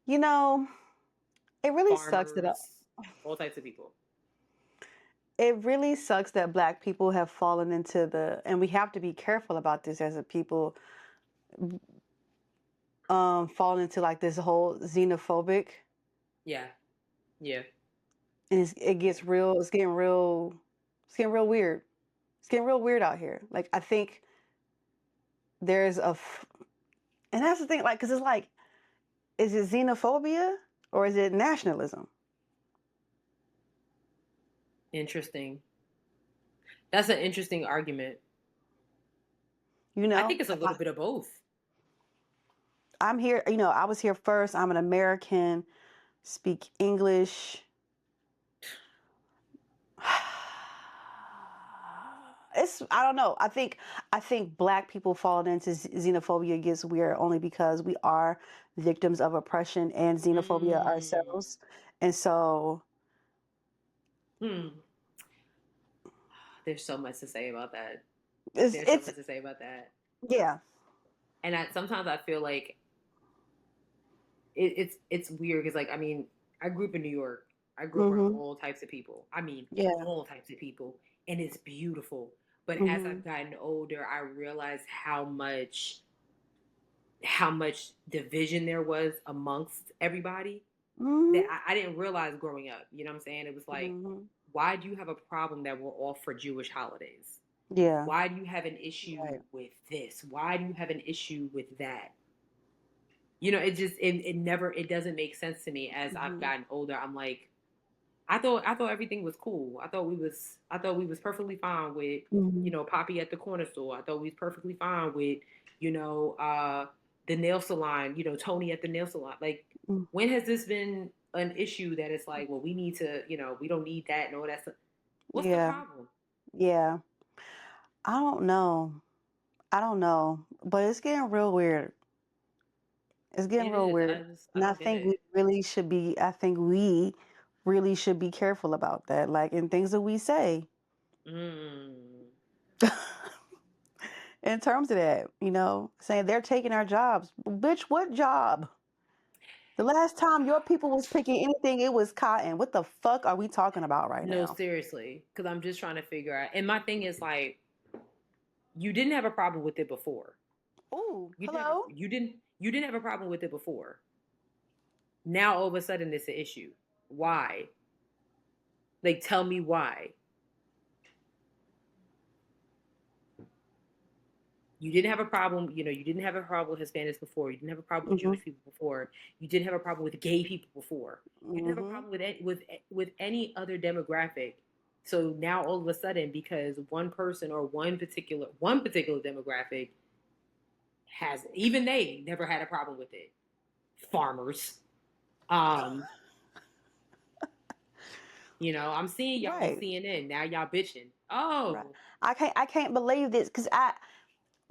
It really sucks that all types of people. It really sucks that Black people have fallen into and we have to be careful about this as a people, falling into like this whole xenophobic. Yeah. And it's getting real weird. It's getting real weird out here. Like, I think there's and that's the thing, like, because it's like, is it xenophobia or is it nationalism? Interesting. That's an interesting argument. You know, I think it's a little bit of both. I'm here, you know, I was here first. I'm an American, speak English. I don't know. I think black people falling into xenophobia gets weird only because we are victims of oppression and xenophobia ourselves. And so there's so much to say about that. it's There's so much to say about that. Yeah. And sometimes I feel like it's weird because, like, I mean, I grew up in New York. I grew up around all types of people. I mean, all types of people, and it's beautiful. But as I've gotten older, I realized how much division there was amongst everybody that I didn't realize growing up. You know what I'm saying? It was like, why do you have a problem that we're off for Jewish holidays? Yeah. Why do you have an issue with this? Why do you have an issue with that? You know, it doesn't make sense to me as I've gotten older. I'm like, I thought everything was cool. I thought we was perfectly fine with, you know, Poppy at the corner store. I thought we was perfectly fine with, you know, the nail salon, you know, Tony at the nail salon. Like, when has this been an issue that it's like, well, we need to, you know, we don't need that and all that stuff. What's the problem? Yeah. I don't know, but it's getting real weird. It's getting real weird. And I think we really should be careful about that, like, in things that we say. In terms of that, you know, saying they're taking our jobs. Bitch, what job? The last time your people was picking anything, it was cotton. What the fuck are we talking about right now? No, seriously, because I'm just trying to figure out. And my thing is, like, you didn't have a problem with it before. Oh, hello? You didn't have a problem with it before. Now all of a sudden it's an issue. Why? Like, tell me why. You didn't have a problem, you know, you didn't have a problem with Hispanics before. You didn't have a problem with Jewish people before. You didn't have a problem with gay people before. You didn't have a problem with any other demographic. So now all of a sudden, because one person or one particular demographic has, even they never had a problem with it. Farmers. You know, I'm seeing y'all on CNN. Now y'all bitching. Oh. Right. I can't believe this, because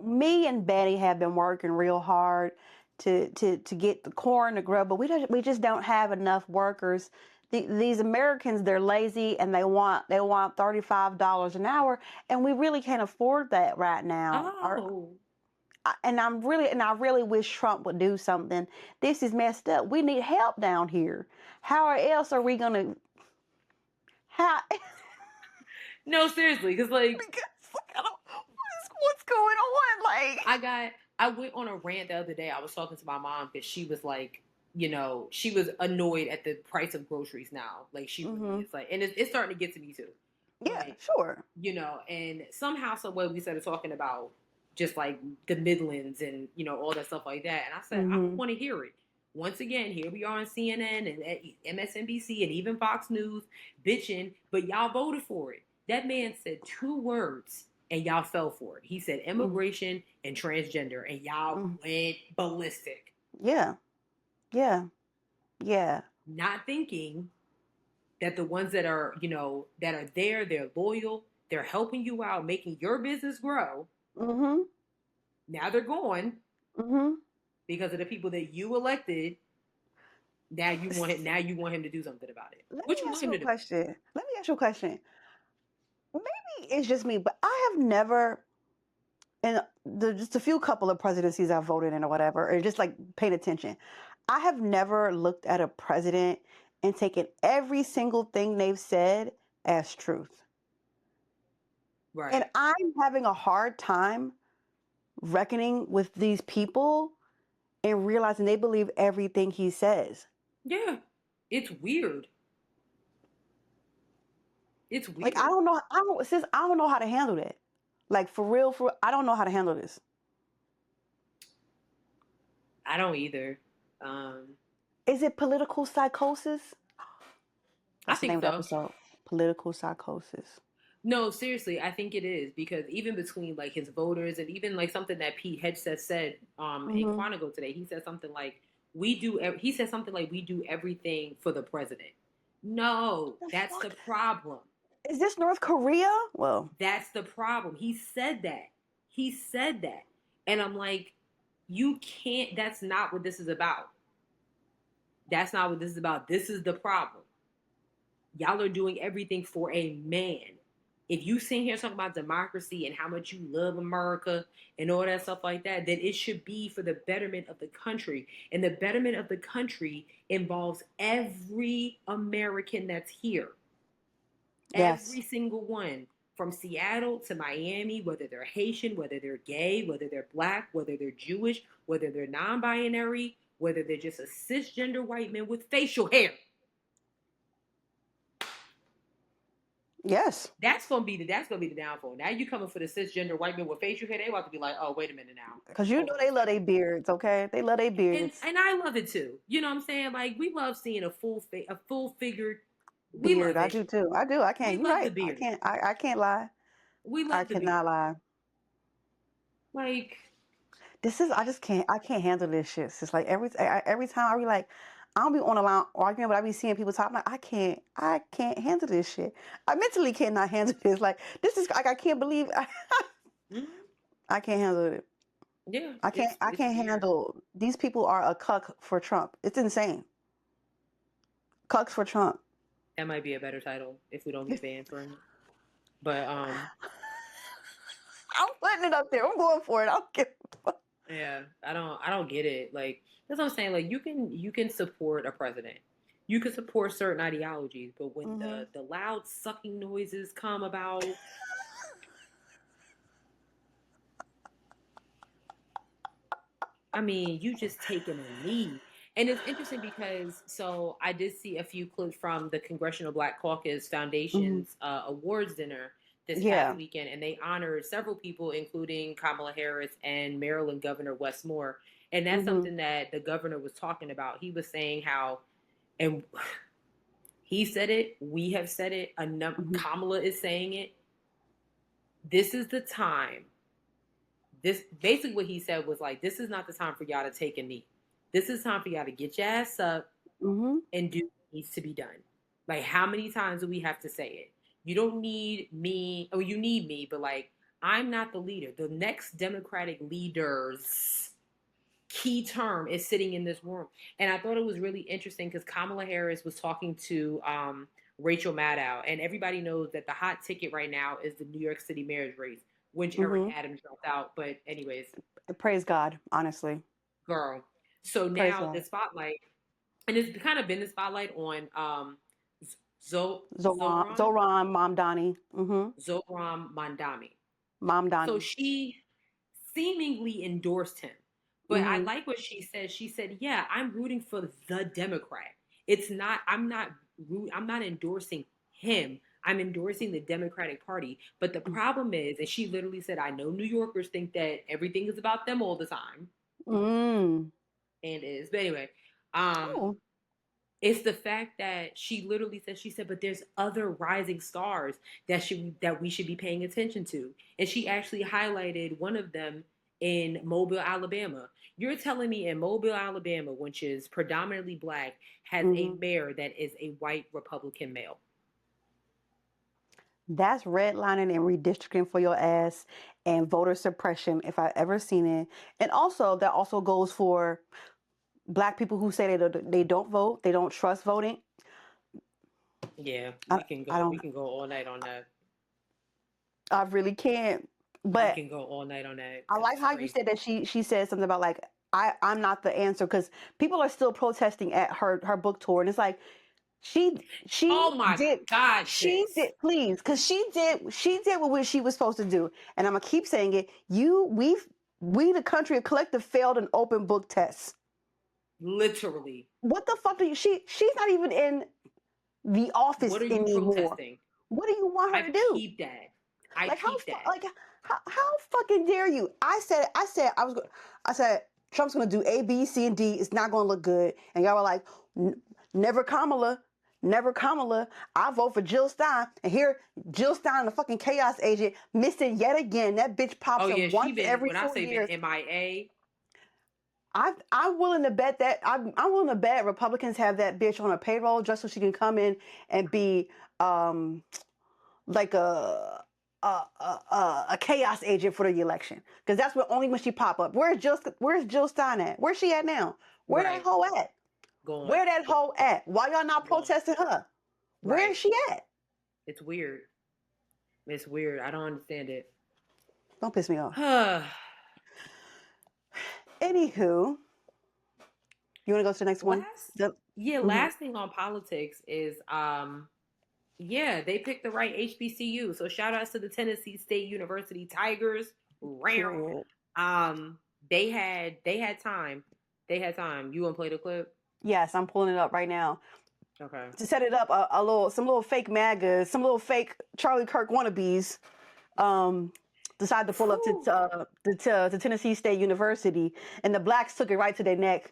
me and Betty have been working real hard to get the corn to grow, but we just don't have enough workers. These Americans, they're lazy and they want $35 an hour, and we really can't afford that right now. Oh. And I really wish Trump would do something. This is messed up. We need help down here. How else are we gonna? No, seriously, because like, what's going on? Like, I went on a rant the other day. I was talking to my mom because she was like, you know, she was annoyed at the price of groceries now. Like, she really is, like, and it's starting to get to me too. Yeah, like, sure. You know, and somehow, some way, we started talking about just like the Midlands and, you know, all that stuff like that. And I said, I don't want to hear it. Once again, here we are on CNN and MSNBC and even Fox News bitching, but y'all voted for it. That man said 2 words and y'all fell for it. He said immigration and transgender, and y'all went ballistic. Yeah. Yeah. Yeah. Not thinking that the ones that are, you know, that are there, they're loyal, they're helping you out, making your business grow. Now they're gone because of the people that you elected. Now you want him to do something about it. Let me ask you a question. Maybe it's just me, but I have never, in just a few couple of presidencies I've voted in or whatever, or just like paying attention, I have never looked at a president and taken every single thing they've said as truth. Right. And I'm having a hard time reckoning with these people and realizing they believe everything he says. Yeah. It's weird. It's weird. Like, I don't know how to handle that. Like, for real, I don't know how to handle this. I don't either. Is it political psychosis? I think so. Political psychosis. No, seriously, I think it is because even between like his voters and even like something that Pete Hegseth said in Mm-hmm. Quantico today, he said something like he said something like we do everything for the president. No, The that's fuck? the problem. Is this North Korea? Well, That's the problem. He said that. He said that. And I'm like, you can't, that's not what this is about. That's not what this is about. This is the problem. Y'all are doing everything for a man. If you sit here talking about democracy and how much you love America and all that stuff like that, then it should be for the betterment of the country. And the betterment of the country involves every American that's here. yes. Every single one. From Seattle to Miami, whether they're Haitian, whether they're gay, whether they're black, whether they're Jewish, whether they're non-binary, whether they're just a cisgender white man with facial hair. Yes. That's gonna be the downfall. Now you coming for the cisgender white man with facial hair, they about to be like, oh, wait a minute now. Because you know they love their beards, okay? They love their beards. And I love it too. You know what I'm saying? Like we love seeing a full figured Beard. I do too. I do. I can't. We You're love right. the beard. I can't lie. We love I the cannot beard. lie. Like This is. I just can't. I can't handle this shit. It's just like every time I be like, I don't be on the line arguing, but I be seeing people talk. I'm like, I can't handle this shit. I mentally cannot handle this. Like this is like I can't believe. I can't handle it. yeah. I can't weird. handle. These people are a cuck for Trump. It's insane. Cucks for Trump. That might be a better title if we don't get banned for it. But I'm putting it up there. I'm going for it. I don't give a fuck. yeah, I don't get it. Like that's what I'm saying. Like you can support a president. You can support certain ideologies, but when the loud sucking noises come about, I mean, you just taking a knee. And it's interesting because so I did see a few clips from the Congressional Black Caucus Foundation's awards dinner this past weekend, and they honored several people, including Kamala Harris and Maryland Governor Wes Moore. And that's something that the governor was talking about. He was saying how, and he said it, we have said it, Kamala is saying it. This is the time. This basically what he said was like, this is not the time for y'all to take a knee. This is time for y'all to get your ass up and do what needs to be done. Like, how many times do we have to say it? You don't need me. Oh, you need me, but like, I'm not the leader. The next Democratic leader's key term is sitting in this room. And I thought it was really interesting because Kamala Harris was talking to Rachel Maddow, and everybody knows that the hot ticket right now is the New York City mayor's race, which Eric Adams dropped out. But anyways. Praise God, honestly. Girl. So now the spotlight, and it's kind of been the spotlight on Zohran Mamdani. Zohran Mamdani. Mamdani. So she seemingly endorsed him. But I like what she said. She said, yeah, I'm rooting for the Democrat. I'm not endorsing him. I'm endorsing the Democratic Party. But the problem is, and she literally said, I know New Yorkers think that everything is about them all the time. And is. But anyway, it's the fact that she literally said, but there's other rising stars that we should be paying attention to. And she actually highlighted one of them in Mobile, Alabama. You're telling me in Mobile, Alabama, which is predominantly black, has a mayor that is a white Republican male. That's redlining and redistricting for your ass and voter suppression if I've ever seen it. And also, that also goes for black people who say they don't vote, they don't trust voting. Yeah, we can go all night on that. I really can't. But we can go all night on that. I like how you said that she said something about like I'm not the answer, because people are still protesting at her book tour, and it's like she oh my God, she did, please, because she did what she was supposed to do, and I'm gonna keep saying it. We the country of collective failed an open book test. Literally. What the fuck do you? She's not even in the office what are you anymore. Protesting? What do you want her to do? Keep that. How fucking dare you? I said Trump's gonna do A, B, C, and D. It's not gonna look good. And y'all were like, never Kamala. Never Kamala. I vote for Jill Stein. And here, Jill Stein, the fucking chaos agent, missing yet again. That bitch pops Oh up yeah, she once been every when I 4 say years. been MIA. I'm willing to bet that I'm willing to bet Republicans have that bitch on a payroll just so she can come in and be like a chaos agent for the election, because that's what only when she pop up. Where's Jill Stein at? Where's she at now? Where Right. that hoe at? Going. Where that hoe at? Why y'all not Going. protesting her? Where Right. is she at? It's weird. It's weird. I don't understand it. Don't piss me off. Anywho, you want to go to the next one? Last thing on politics is yeah, they picked the right HBCU. So shout outs to the Tennessee State University Tigers. Period. They had time. They had time. You want to play the clip? Yes, I'm pulling it up right now. Okay. To set it up, some little fake MAGAs, some little fake Charlie Kirk wannabes, decided to pull up to Tennessee State University, and the blacks took it right to their neck.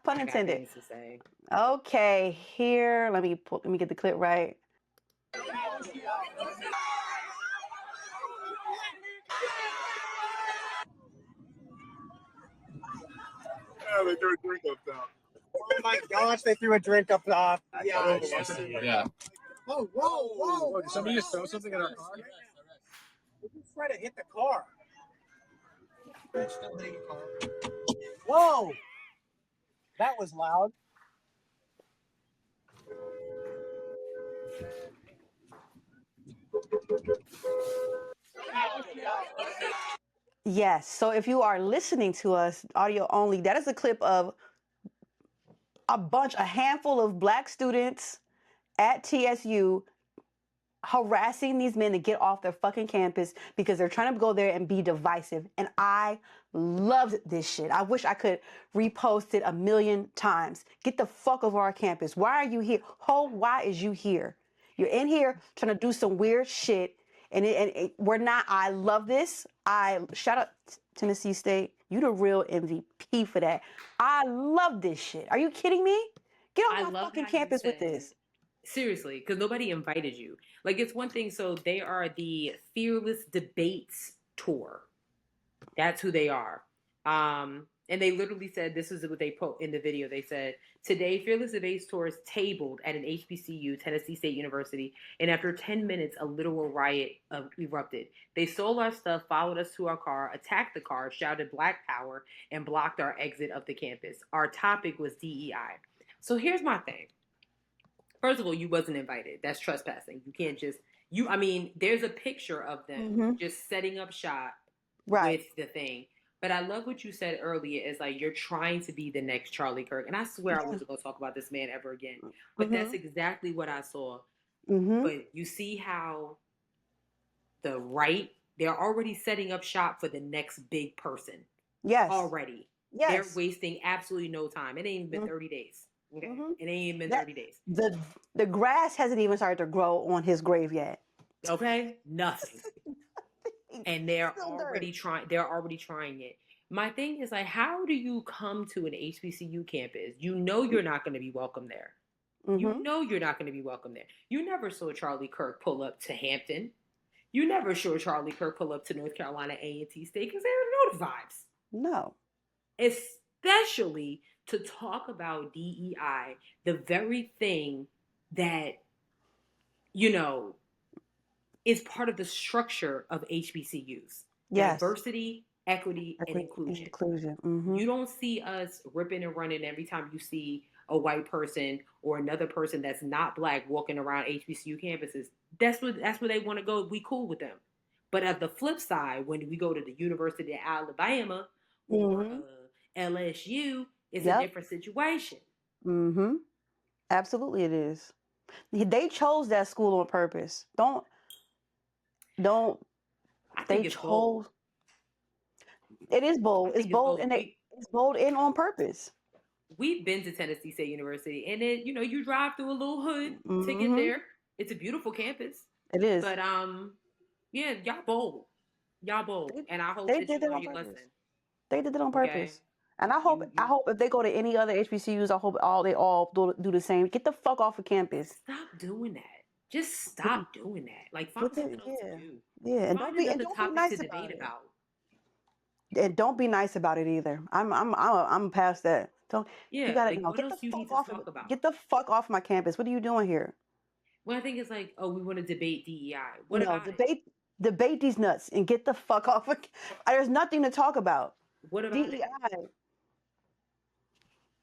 Pun intended. I got things to say. Okay, here, let me get the clip right. Yeah, they threw a drink up top. Oh my gosh, they threw a drink up top. Yeah. Oh, whoa. Did somebody just throw something in our car? We just try to hit the car. Whoa. That was loud. Yes, so if you are listening to us audio only, that is a clip of a handful of black students at TSU harassing these men to get off their fucking campus because they're trying to go there and be divisive. And I loved this shit. I wish I could repost it 1,000,000 times. Get the fuck over our campus. Why are you here? Why is you here? You're in here trying to do some weird shit. And we're not. I love this. I shout out Tennessee State. You the real MVP for that. I love this shit. Are you kidding me? Get on my fucking campus with this. Seriously, because nobody invited you. Like, it's one thing. So they are the Fearless Debates Tour. That's who they are. And they literally said, this is what they put in the video. They said, today, Fearless Debates Tour is tabled at an HBCU, Tennessee State University. And after 10 minutes, a literal riot erupted. They stole our stuff, followed us to our car, attacked the car, shouted Black Power, and blocked our exit of the campus. Our topic was DEI. So here's my thing. First of all, you wasn't invited. That's trespassing. You can't just, there's a picture of them just setting up shop with the thing. But I love what you said earlier is like, you're trying to be the next Charlie Kirk. And I swear I wasn't going to talk about this man ever again. But that's exactly what I saw. But you see how the right, they're already setting up shop for the next big person. Yes. Already. Yes. They're wasting absolutely no time. It ain't even been 30 days. Okay. It ain't even been 30 days. The grass hasn't even started to grow on his grave yet. Okay? Nothing. And they're already trying it. My thing is like, how do you come to an HBCU campus? You know you're not going to be welcome there. You know you're not going to be welcome there. You never saw Charlie Kirk pull up to Hampton. You never saw Charlie Kirk pull up to North Carolina A&T State because there are no vibes. No. Especially to talk about DEI, the very thing that, is part of the structure of HBCUs. Yes. Diversity, equity, and inclusion. You don't see us ripping and running every time you see a white person or another person that's not black walking around HBCU campuses. That's where they want to go. We cool with them. But at the flip side, when we go to the University of Alabama or LSU, it's a different situation. Absolutely it is. They chose that school on purpose. They chose. Bold. It is bold. It's bold, and it's bold and on purpose. We've been to Tennessee State University, and then you drive through a little hood to get there. It's a beautiful campus. It is. But yeah, y'all bold, and I hope they that did you it learn on your purpose. lesson. They did it on purpose. Okay? And I hope if they go to any other HBCUs, I hope they all do the same. Get the fuck off of campus. Stop doing that. Just stop doing that. Like, find something else to do. Yeah, and Find don't another be topic nice to about debate it. about. And don't be nice about it either. I'm past that. Don't Yeah, you gotta like, no, what get else the you fuck need to off talk about? get the fuck off my campus. What are you doing here? Well, I think it's like, oh, we want to debate DEI. What No, about it? debate these nuts and get the fuck off. There's nothing to talk about. What about DEI. it?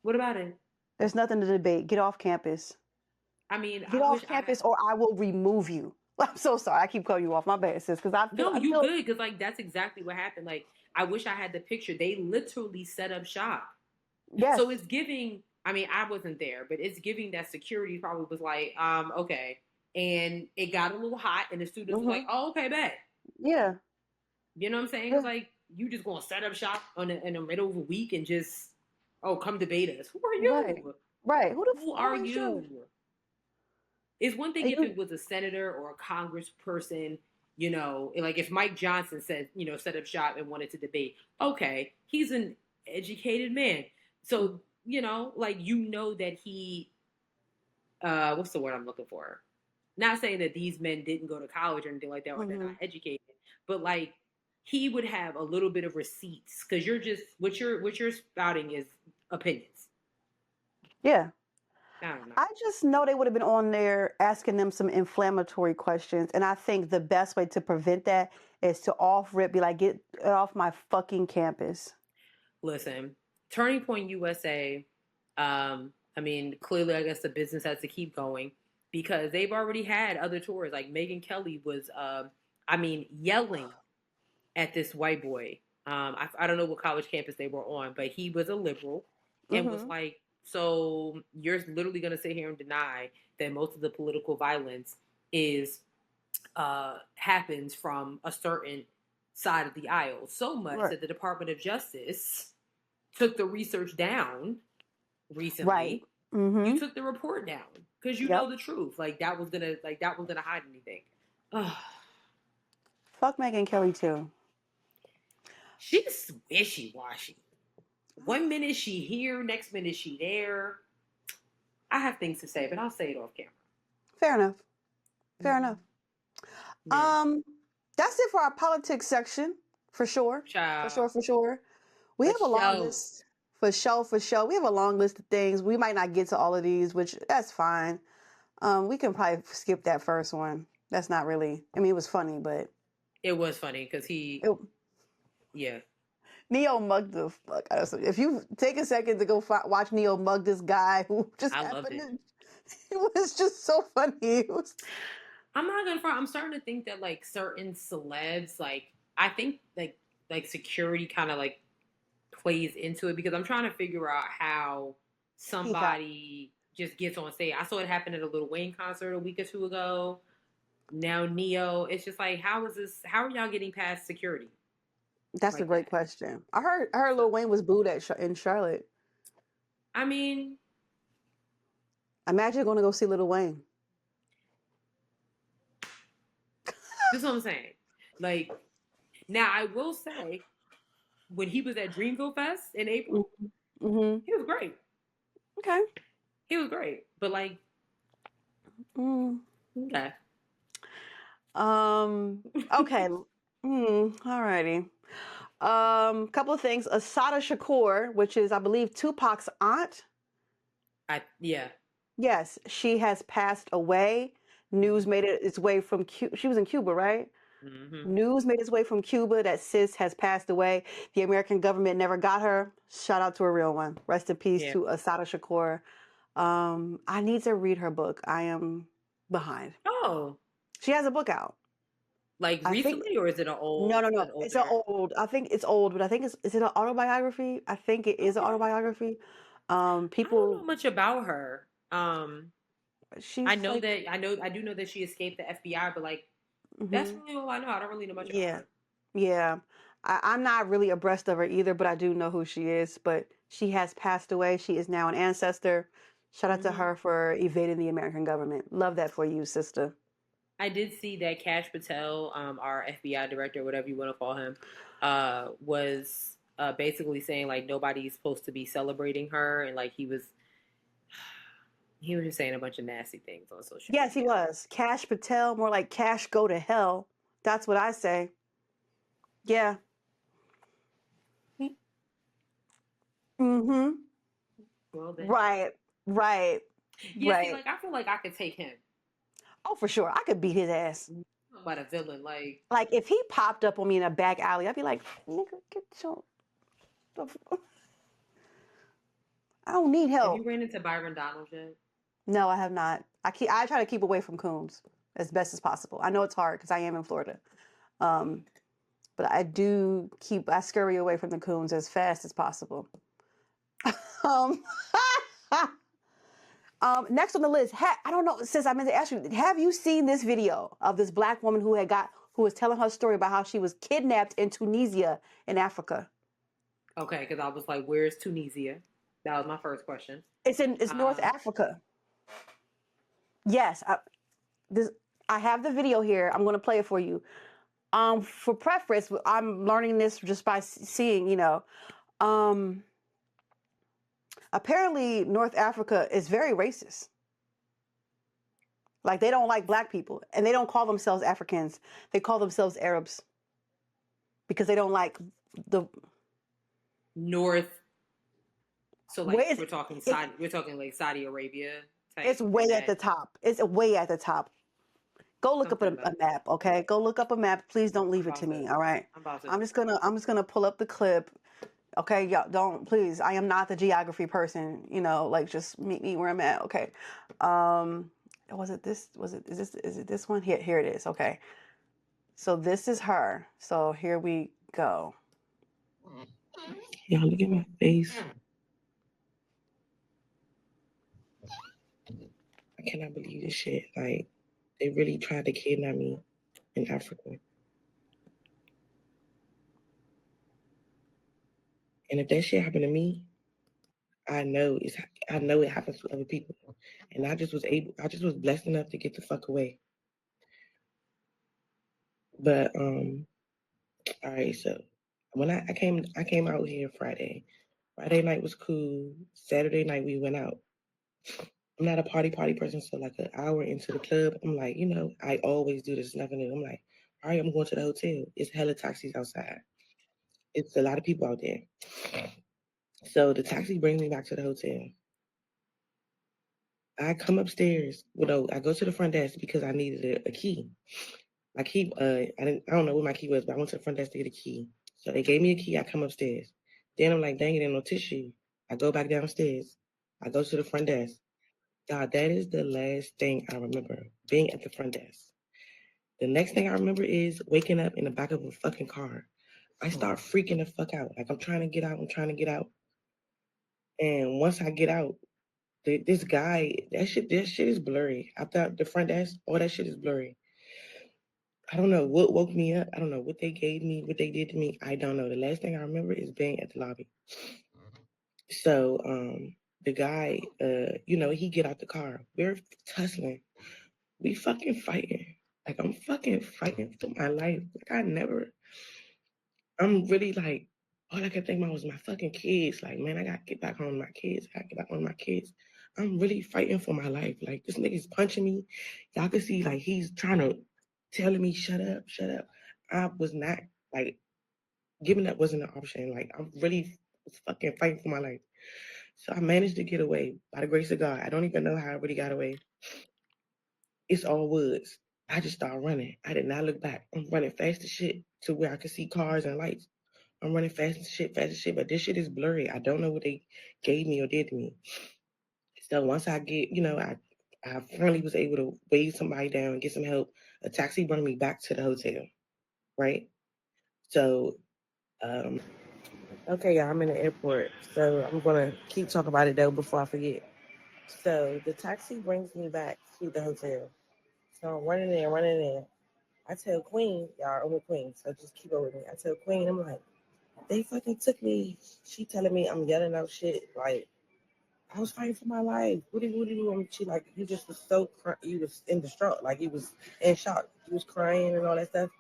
What about it? There's nothing to debate. Get off campus. I mean, Get I off wish campus or I will remove you. I'm so sorry. I keep calling you off. My bad, sis. Because I feel No, you good, because like that's exactly what happened. Like, I wish I had the picture. They literally set up shop. Yes. So it's giving. I mean, I wasn't there, but it's giving that security probably was like, okay, and it got a little hot, and the students were like, oh, okay, bet. Yeah. You know what I'm saying? Yeah. It's like you just gonna set up shop in the middle of a week and just come debate us. Who are you? Right. Who are you? It's one thing if it was a senator or a congressperson, you know, like if Mike Johnson said, you know, set up shop and wanted to debate. Okay, he's an educated man. So, you know, like, you know that he, what's the word I'm looking for? Not saying that these men didn't go to college or anything like that, or they're not educated, but like, he would have a little bit of receipts, because you're just, what you're spouting is opinions. Yeah. I don't know. I just know they would have been on there asking them some inflammatory questions. And I think the best way to prevent that is to off-rip, be like, get off my fucking campus. Listen, Turning Point USA, I mean, clearly, I guess the business has to keep going, because they've already had other tours. Like, Megyn Kelly was, yelling at this white boy. I don't know what college campus they were on, but he was a liberal and was like, so you're literally going to sit here and deny that most of the political violence is happens from a certain side of the aisle. So much that the Department of Justice took the research down recently. Right. You took the report down because you know the truth. Like, that was gonna hide anything. Fuck Megyn Kelly too. She's wishy-washy. One minute she here, next minute she there. I have things to say, but I'll say it off camera. Fair enough. Fair enough. Yeah. That's it for our politics section, for sure. Child. For sure. We have a long list. For sure. We have a long list of things. We might not get to all of these, which that's fine. We can probably skip that first one. That's not really, I mean, it was funny, but. It was funny because yeah. Neyo mugged the fuck out of something. If you take a second to go watch Neyo mug this guy who just happened, it was just so funny. I'm not gonna front. I'm starting to think that like certain celebs, like I think like security kind of like plays into it, because I'm trying to figure out how somebody just gets on stage. I saw it happen at a Lil Wayne concert a week or two ago. Now Neyo, it's just like, how are y'all getting past security? That's a great question. I heard Lil Wayne was booed in Charlotte. I mean, imagine going to go see Lil Wayne. This is what I'm saying. Like, now I will say, when he was at Dreamville Fest in April, he was great. Okay. He was great. But like, okay. Okay. Alrighty. Couple of things. Assata Shakur, which is, I believe, Tupac's aunt. Yeah. Yes, she has passed away. News made its way from Cuba. She was in Cuba, right? News made its way from Cuba that sis has passed away. The American government never got her. Shout out to a real one. Rest in peace to Assata Shakur. I need to read her book. I am behind. Oh. She has a book out. Like recently, or is it an old? No. It's an old. I think it's old, but I think is it an autobiography? I think it is an autobiography. People. I don't know much about her. I know that I do know that she escaped the FBI, but like that's really all I know. I don't really know much about her. Yeah. I'm not really abreast of her either, but I do know who she is. But she has passed away. She is now an ancestor. Shout out to her for evading the American government. Love that for you, sister. I did see that Kash Patel, our FBI director, whatever you want to call him, was basically saying like nobody's supposed to be celebrating her, and like he was just saying a bunch of nasty things on social media. Yes, he was. Cash Patel, more like Cash go to hell. That's what I say. Yeah. Mm-hmm. Well, then. Right. Yeah, see, like I feel like I could take him. Oh, for sure. I could beat his ass. About a villain, like if he popped up on me in a back alley, I'd be like, nigga, get your. I don't need help. Have you ran into Byron Donald yet? No, I have not. I try to keep away from coons as best as possible. I know it's hard because I am in Florida. But I scurry away from the coons as fast as possible. Next on the list, I don't know, since I meant to ask you, have you seen this video of this black woman who was telling her story about how she was kidnapped in Tunisia in Africa? Okay, because I was like, where's Tunisia? That was my first question. It's North Africa. Yes, I have the video here. I'm going to play it for you. For preference, I'm learning this just by seeing, apparently North Africa is very racist. Like, they don't like black people, and they don't call themselves Africans. They call themselves Arabs because they don't like the North. So like we're talking like Saudi Arabia type. It's way at the top. It's way at the top. Go look up a map, okay? Go look up a map. Please don't leave it to me, all right? I'm just gonna pull up the clip. Okay, y'all don't, please. I am not the geography person, just meet me where I'm at, okay? Is it this one? Here it is, okay. So this is her. So here we go. Y'all look at my face. I cannot believe this shit. Like, they really tried to kidnap me in Africa. And if that shit happened to me, I know it happens to other people. And I just was blessed enough to get the fuck away. But all right, so when I came out here Friday. Friday night was cool. Saturday night we went out. I'm not a party person, so like an hour into the club, I'm like, I always do this, nothing new. I'm like, all right, I'm going to the hotel. It's hella taxis outside. It's a lot of people out there. So the taxi brings me back to the hotel. I come upstairs. I go to the front desk because I needed a key. My key, I don't know what my key was, but I went to the front desk to get a key. So they gave me a key. I come upstairs. Then I'm like, dang it, ain't no tissue. I go back downstairs. I go to the front desk. God, that is the last thing I remember, being at the front desk. The next thing I remember is waking up in the back of a fucking car. I start freaking the fuck out. Like, I'm trying to get out. And once I get out, this guy, that shit is blurry. After the front desk, all that shit is blurry. I don't know what woke me up. I don't know what they gave me, what they did to me. I don't know. The last thing I remember is being at the lobby. So, the guy, he get out the car. We're tussling. We fucking fighting. Like, I'm fucking fighting for my life. Like, I'm really like, all I could think about was my fucking kids. Like, man, I gotta get back home to my kids. I'm really fighting for my life. Like, this nigga's punching me. Y'all can see, like, he's trying to telling me, shut up. I was not, like, giving up wasn't an option. Like, I'm really fucking fighting for my life. So I managed to get away by the grace of God. I don't even know how I really got away. It's all woods. I just started running. I did not look back. I'm running fast as shit to where I could see cars and lights. I'm running fast as shit, but this shit is blurry. I don't know what they gave me or did to me. So once I get, I finally was able to wave somebody down and get some help. A taxi brought me back to the hotel, right? So, okay, y'all, I'm in the airport. So I'm going to keep talking about it, though, before I forget. So the taxi brings me back to the hotel. So I'm running in. I tell Queen, y'all, I'm with Queen, so just keep up with me. I tell Queen, I'm like, they fucking took me. She telling me I'm yelling out shit. Like, I was fighting for my life. What do you? She like, you just was you was in distraught. Like, you was in shock. You was crying and all that stuff.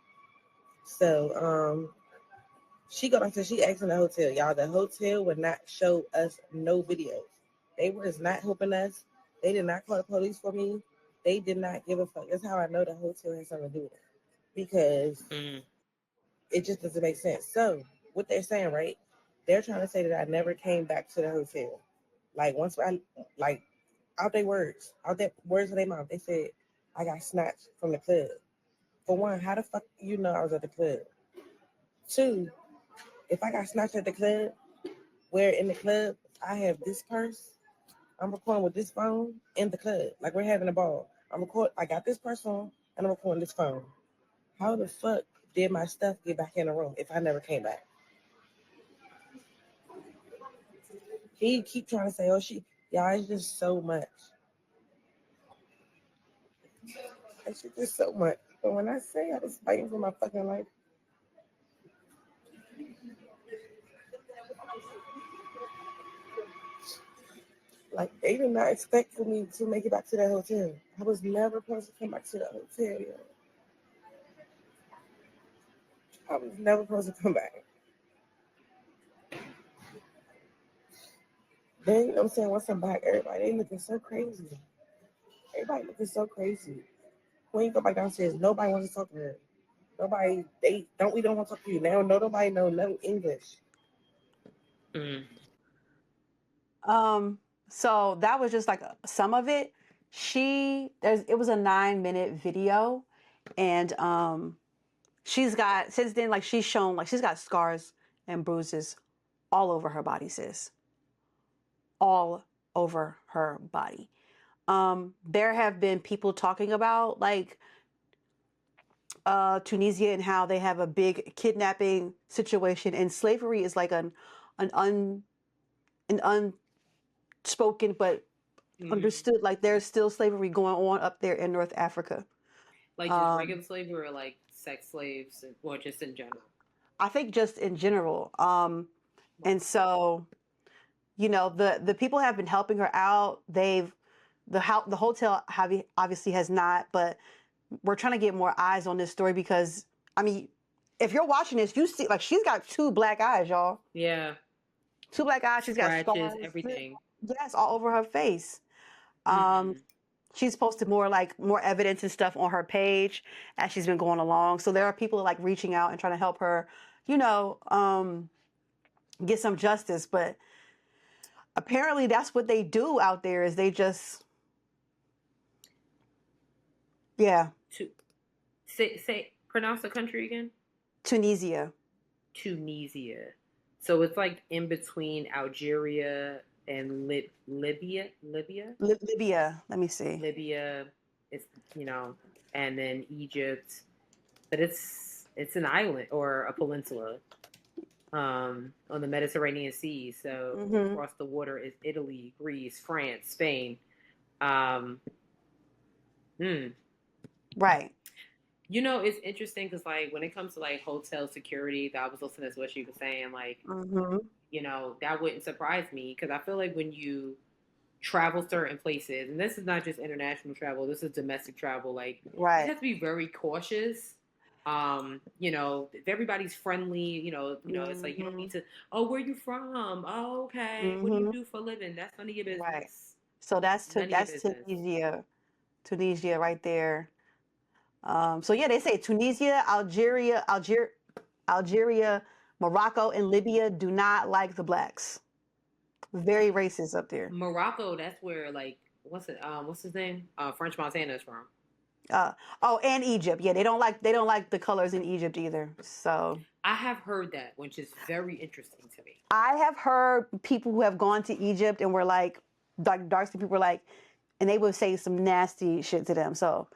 So, She got back to she asked in the hotel, y'all. The hotel would not show us no videos. They was not helping us. They did not call the police for me. They did not give a fuck. That's how I know the hotel has something to do with it, because it just doesn't make sense. So what they're saying, right? They're trying to say that I never came back to the hotel. Like once I out their words of their mouth, they said I got snatched from the club. For one, how the fuck you know I was at the club? Two, if I got snatched at the club, where in the club I have this purse, I'm recording with this phone in the club, like we're having a ball. I got this purse on and I'm recording this phone. How the fuck did my stuff get back in the room if I never came back? He keep trying to say, oh, y'all, it's just so much. It's just so much. But when I say I was fighting for my fucking life, like they did not expect for me to make it back to that hotel. I was never supposed to come back to that hotel. Yo. I was never supposed to come back. Then, you know what I'm saying, once I'm back, everybody, they looking so crazy. Everybody looking so crazy. When you go back downstairs, nobody wants to talk to her. We don't want to talk to you. Now, nobody know no English. So that was just like some of it. It was a 9-minute video, and she's got, since then, like she's shown, like she's got scars and bruises all over her body, sis. All over her body. There have been people talking about like Tunisia and how they have a big kidnapping situation, and slavery is like an unspoken but understood. Like there's still slavery going on up there in North Africa. Like just regular slavery or like sex slaves, or just in general? I think just in general. And so, you know, the people have been helping her out. The hotel obviously has not, but we're trying to get more eyes on this story because, I mean, if you're watching this, you see, like, she's got 2 black eyes, y'all. Yeah. 2 black eyes. She's got scratches, scars, everything. yes, all over her face. She's posted more evidence and stuff on her page as she's been going along. So there are people like reaching out and trying to help her, you know, get some justice. But apparently that's what they do out there, is they just, yeah. Say pronounce the country again. Tunisia. So it's like in between Algeria and Libya. Libya. Let me see. Libya is, you know, and then Egypt, but it's an island or a peninsula on the Mediterranean Sea. So across the water is Italy, Greece, France, Spain. Right. You know, it's interesting because, like, when it comes to like hotel security, that I was listening to what she was saying. Like, you know, that wouldn't surprise me because I feel like when you travel certain places, and this is not just international travel, this is domestic travel. Like, you have to be very cautious. You know, if everybody's friendly, you know, it's like you don't need to. Oh, where you from? Oh, okay. What do you do for a living? That's none of your business. Right. So that's Tunisia right there. So yeah, they say Tunisia, Algeria, Morocco, and Libya do not like the blacks. Very racist up there. Morocco, that's where like what's his name? French Montana is from. And Egypt. Yeah, they don't like the colors in Egypt either. So I have heard that, which is very interesting to me. I have heard people who have gone to Egypt and were like dark skin people were like, and they would say some nasty shit to them. So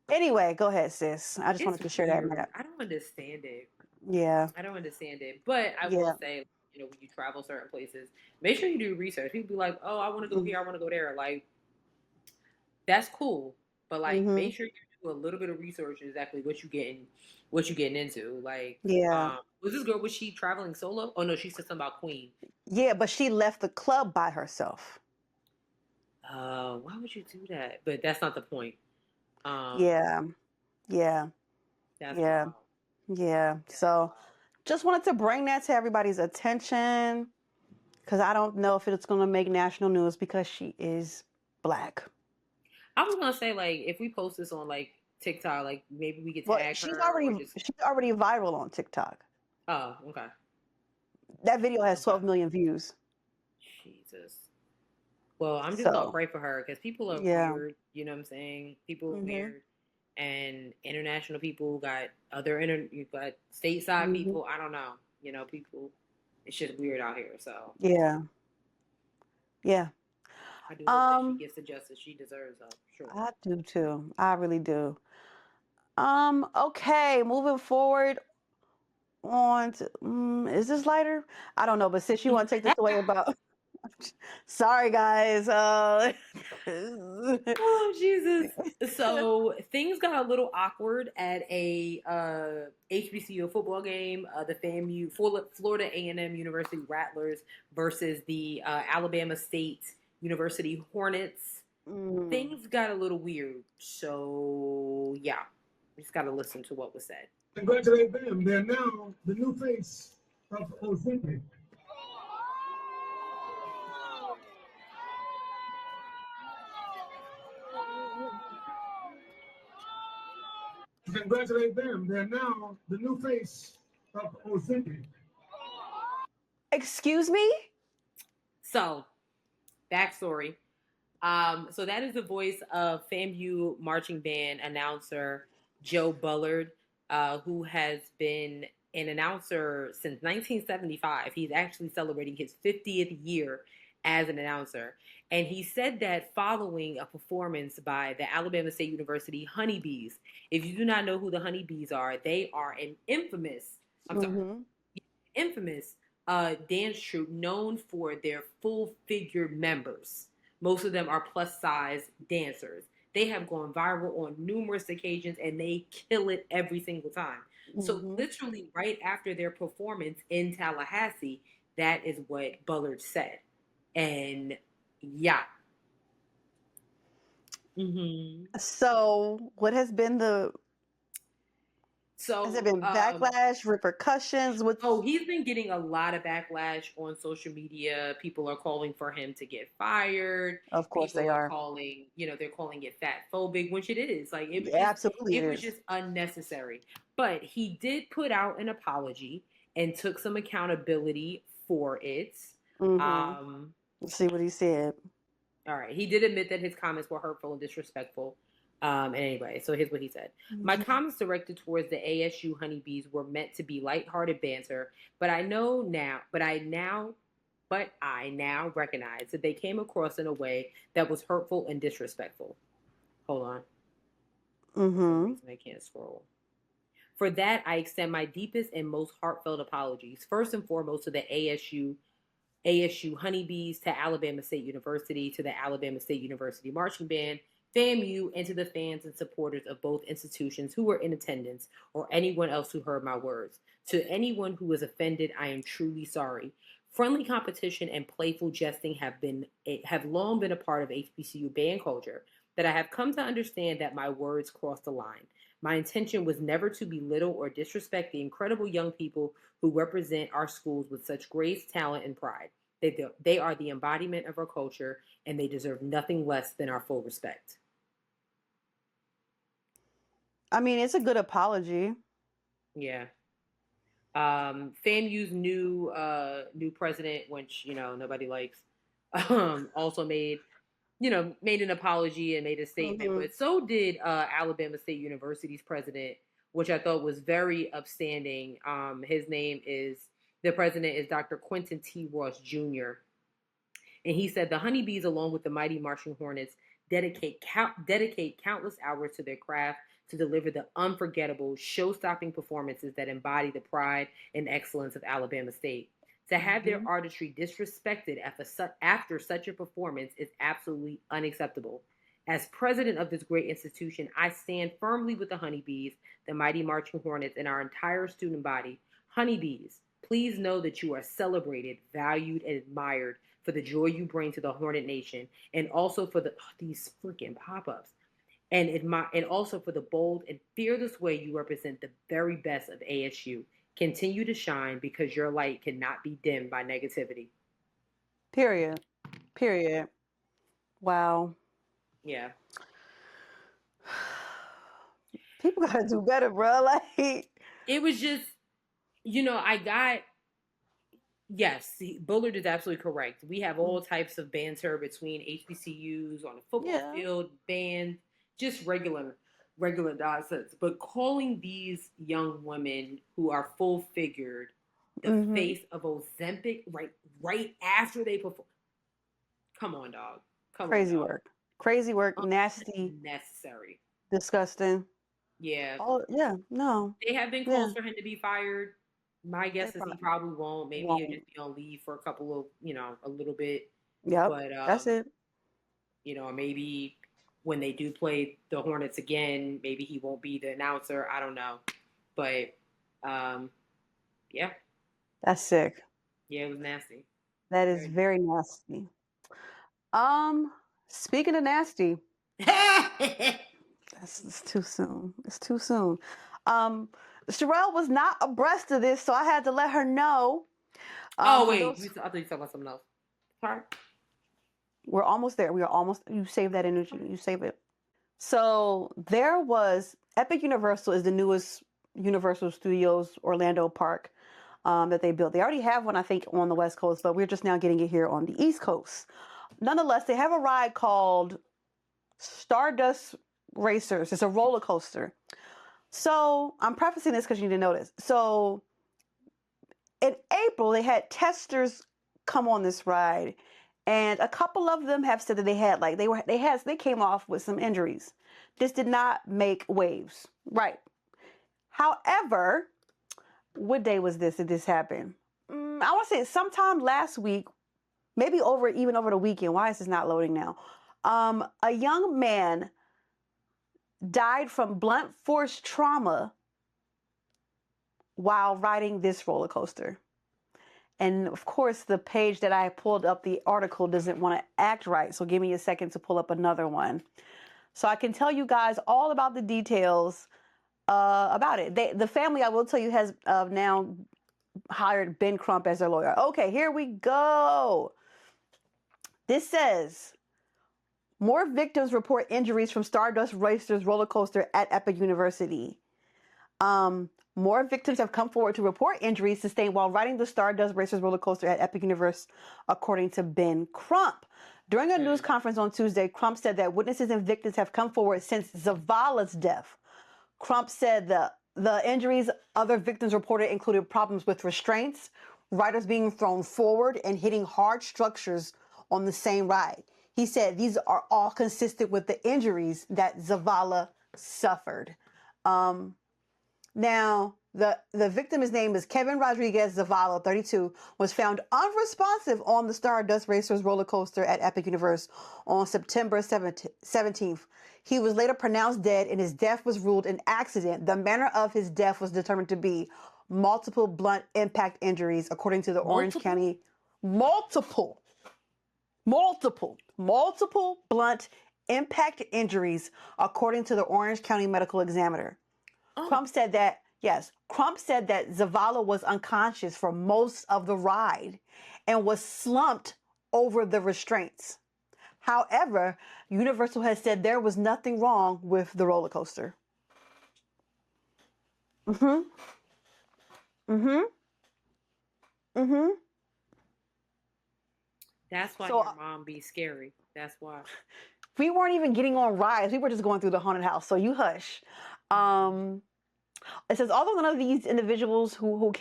anyway, go ahead, sis. I just wanted to share that. I don't understand it. Yeah. I don't understand it. But I will say, you know, when you travel certain places, make sure you do research. People be like, oh, I want to go here, I want to go there. Like, that's cool. But like make sure you do a little bit of research exactly what you getting into. Like, was this girl, was she traveling solo? Oh no, she said something about Queen. Yeah, but she left the club by herself. Why would you do that? But that's not the point. Yeah. So just wanted to bring that to everybody's attention because I don't know if it's going to make national news because she is Black. I was gonna say, like, if we post this on like TikTok, like maybe we could tag she's her. already viral on TikTok. Oh, okay. That video has 12 million views. Jesus. Well, I'm just gonna pray for her because people are weird. You know what I'm saying? People are weird, and international people got you got stateside people. I don't know. You know, people. It's just weird out here. So yeah. I do hope that she gets the justice she deserves. Sure. I do too. I really do. Okay, moving forward on to, is this lighter? I don't know, but since you want to take this away about sorry guys. Oh Jesus. So things got a little awkward at a HBCU football game. The FAMU Florida A&M University Rattlers versus the Alabama State University Hornets. Things got a little weird. So yeah, we just got to listen to what was said. Congratulate them. They're now the new face of Ozempic. Congratulate them. They're now the new face of Ozempic. Excuse me? So, backstory. So that is the voice of FAMU marching band announcer Joe Bullard, who has been an announcer since 1975. He's actually celebrating his 50th year as an announcer. And he said that following a performance by the Alabama State University Honeybees. If you do not know who the Honeybees are, they are an infamous dance troupe known for their full-figured members. Most of them are plus-size dancers. They have gone viral on numerous occasions, and they kill it every single time. So literally right after their performance in Tallahassee, that is what Bullard said. And yeah. So what has been has it been backlash, repercussions? He's been getting a lot of backlash on social media. People are calling for him to get fired. Of course People they are. Calling, they're calling it fat phobic, which it is. Like it was just unnecessary. But he did put out an apology and took some accountability for it. Let's see what he said. All right. He did admit that his comments were hurtful and disrespectful. Anyway, so here's what he said. My comments directed towards the ASU Honeybees were meant to be lighthearted banter, but I now recognize that they came across in a way that was hurtful and disrespectful. Hold on. For some reason I can't scroll. For that, I extend my deepest and most heartfelt apologies. First and foremost to the ASU Honeybees, to Alabama State University, to the Alabama State University Marching Band, FAMU, and to the fans and supporters of both institutions who were in attendance, or anyone else who heard my words. To anyone who was offended, I am truly sorry. Friendly competition and playful jesting have long been a part of HBCU band culture, but I have come to understand that my words crossed the line. My intention was never to belittle or disrespect the incredible young people who represent our schools with such grace, talent, and pride. They are the embodiment of our culture, and they deserve nothing less than our full respect. I mean, it's a good apology. Yeah. FAMU's new president, which nobody likes, also made an apology and made a statement. But so did Alabama State University's president, which I thought was very upstanding. The president is Dr. Quentin T. Ross Jr. And he said the Honeybees, along with the mighty Marching Hornets, dedicate countless hours to their craft to deliver the unforgettable, show-stopping performances that embody the pride and excellence of Alabama State. To have their artistry disrespected after such a performance is absolutely unacceptable. As president of this great institution, I stand firmly with the Honeybees, the mighty Marching Hornets, and our entire student body. Honeybees, please know that you are celebrated, valued, and admired for the joy you bring to the Hornet Nation, and also for these freaking pop-ups, and also for the bold and fearless way you represent the very best of ASU. Continue to shine because your light cannot be dimmed by negativity. Period. Wow. Yeah. People gotta do better, bro. Like, it was just, yes, Bullard is absolutely correct. We have all types of banter between HBCUs on a football field, band, just regular nonsense. But calling these young women who are full figured the face of Ozempic right after they perform. Come on, dog. Crazy work, nasty, necessary, disgusting. Yeah. Oh yeah, no. They have been calls for him to be fired. My guess is he probably won't. Maybe he'll just be on leave for a couple of, a little bit. Yep. But that's it. Maybe when they do play the Hornets again, maybe he won't be the announcer. I don't know. But yeah. That's sick. Yeah, it was nasty. That is very nasty. Speaking of nasty. It's too soon. Sherelle was not abreast of this, so I had to let her know. Wait, I thought you were talking about something else. Sorry. We're almost there. You save that energy. You save it. So there was Epic Universal is the newest Universal Studios Orlando park that they built. They already have one, I think, on the West Coast, but we're just now getting it here on the East Coast. Nonetheless, they have a ride called Stardust Racers. It's a roller coaster. So I'm prefacing this because you need to know this. So in April, they had testers come on this ride, and a couple of them have said that they came off with some injuries. This did not make waves, right? However, what day was this? Did this happen? I want to say sometime last week, maybe even over the weekend. Why is this not loading now? A young man died from blunt force trauma while riding this roller coaster. And of course, the page that I pulled up, the article doesn't want to act right. So give me a second to pull up another one. So I can tell you guys all about the details about it. The family, I will tell you, has now hired Ben Crump as their lawyer. Okay, here we go. This says, more victims report injuries from Stardust Racers roller coaster at Epic University. More victims have come forward to report injuries sustained while riding the Stardust Racers roller coaster at Epic University, according to Ben Crump. During a news conference on Tuesday, Crump said that witnesses and victims have come forward since Zavala's death. Crump said the injuries other victims reported included problems with restraints, riders being thrown forward, and hitting hard structures on the same ride. He said these are all consistent with the injuries that Zavala suffered. Now, the victim, his name is Kevin Rodriguez Zavala, 32, was found unresponsive on the Stardust Racers roller coaster at Epic Universe on September 17th. He was later pronounced dead, and his death was ruled an accident. The manner of his death was determined to be multiple blunt impact injuries, according to the Orange County. Multiple blunt impact injuries, according to the Orange County Medical Examiner. Crump said that Zavala was unconscious for most of the ride and was slumped over the restraints. However, Universal has said there was nothing wrong with the roller coaster. That's why your mom be scary. That's why. We weren't even getting on rides. We were just going through the haunted house. So you hush. It says, although none of these individuals who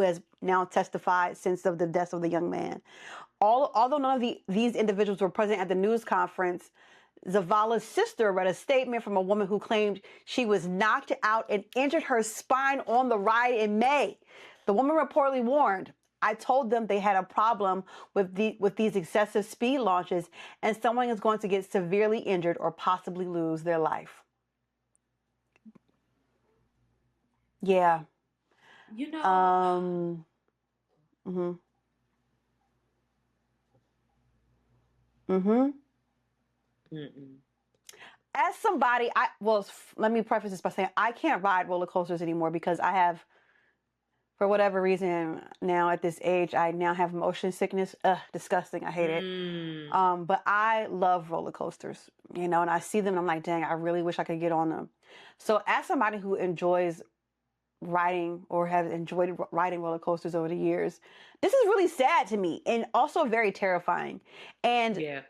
has now testified since the death of the young man, although none of these individuals were present at the news conference, Zavala's sister read a statement from a woman who claimed she was knocked out and injured her spine on the ride in May. The woman reportedly warned, I told them they had a problem with these excessive speed launches and someone is going to get severely injured or possibly lose their life. Yeah. As somebody, let me preface this by saying I can't ride roller coasters anymore because I have For whatever reason, now at this age, I now have motion sickness. Ugh, disgusting. I hate it. But I love roller coasters, you know, and I see them and I'm like, dang, I really wish I could get on them. So as somebody who enjoys riding or has enjoyed riding roller coasters over the years, this is really sad to me and also very terrifying. And Yeah.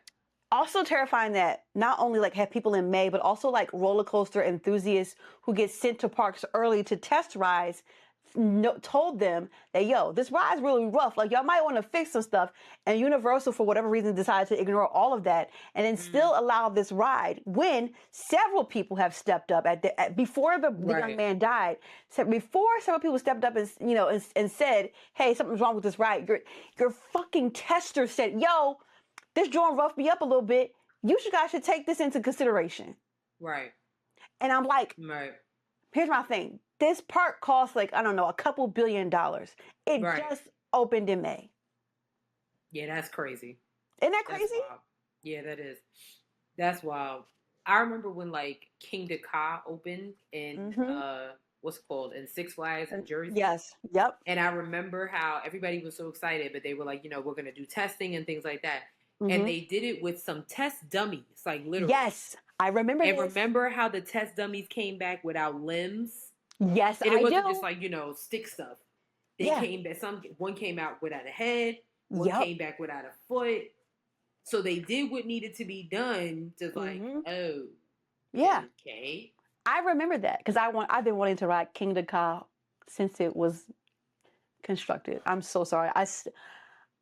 also terrifying that not only like have people in May, but also like roller coaster enthusiasts who get sent to parks early to test rides told them that, yo, this ride's really rough. Like, y'all might want to fix some stuff. And Universal, for whatever reason, decided to ignore all of that and then still allow this ride when several people have stepped up before the young man died. So before several people stepped up and, you know, and said, hey, something's wrong with this ride. Your fucking tester said, yo, this joint roughed me up a little bit. You guys should take this into consideration. Right. And I'm like, right. Here's my thing. This park costs like, I don't know, a couple $1 billion. It just opened in May. Yeah, that's crazy. Isn't that crazy? Yeah, that is. That's wild. I remember when like King Ka opened in what's it called, in Six Flags in Jersey. Yes. Yep. And I remember how everybody was so excited, but they were like, you know, we're gonna do testing and things like that. And they did it with some test dummies, like literally. Yes, I remember. And remember how the test dummies came back without limbs? Yes, and it wasn't just like, you know, stick stuff. They came back. One came out without a head. One came back without a foot. So they did what needed to be done. Just like, oh, yeah, okay. I remember that because I've been wanting to ride King Ka since it was constructed. I'm so sorry.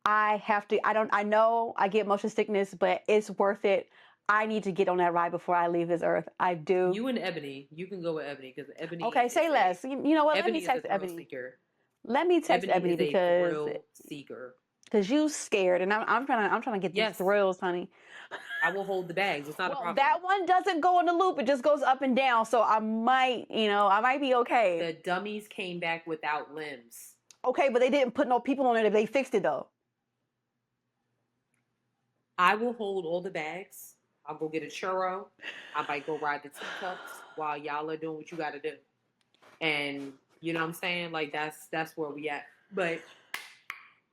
I have to. I know I get motion sickness, but it's worth it. I need to get on that ride before I leave this earth. I do. You and Ebony, you can go with Ebony because Ebony. Okay, say less. You know what? Ebony Let me text Ebony. Seeker. Let me text Ebony because seeker. Because you scared, and I'm trying to get these thrills, honey. I will hold the bags. It's not a problem. That one doesn't go in the loop; it just goes up and down. So I might be okay. The dummies came back without limbs. Okay, but they didn't put no people on it. If they fixed it though, I will hold all the bags. I'll go get a churro. I might go ride the teacups while y'all are doing what you got to do. And you know what I'm saying? Like that's where we at. But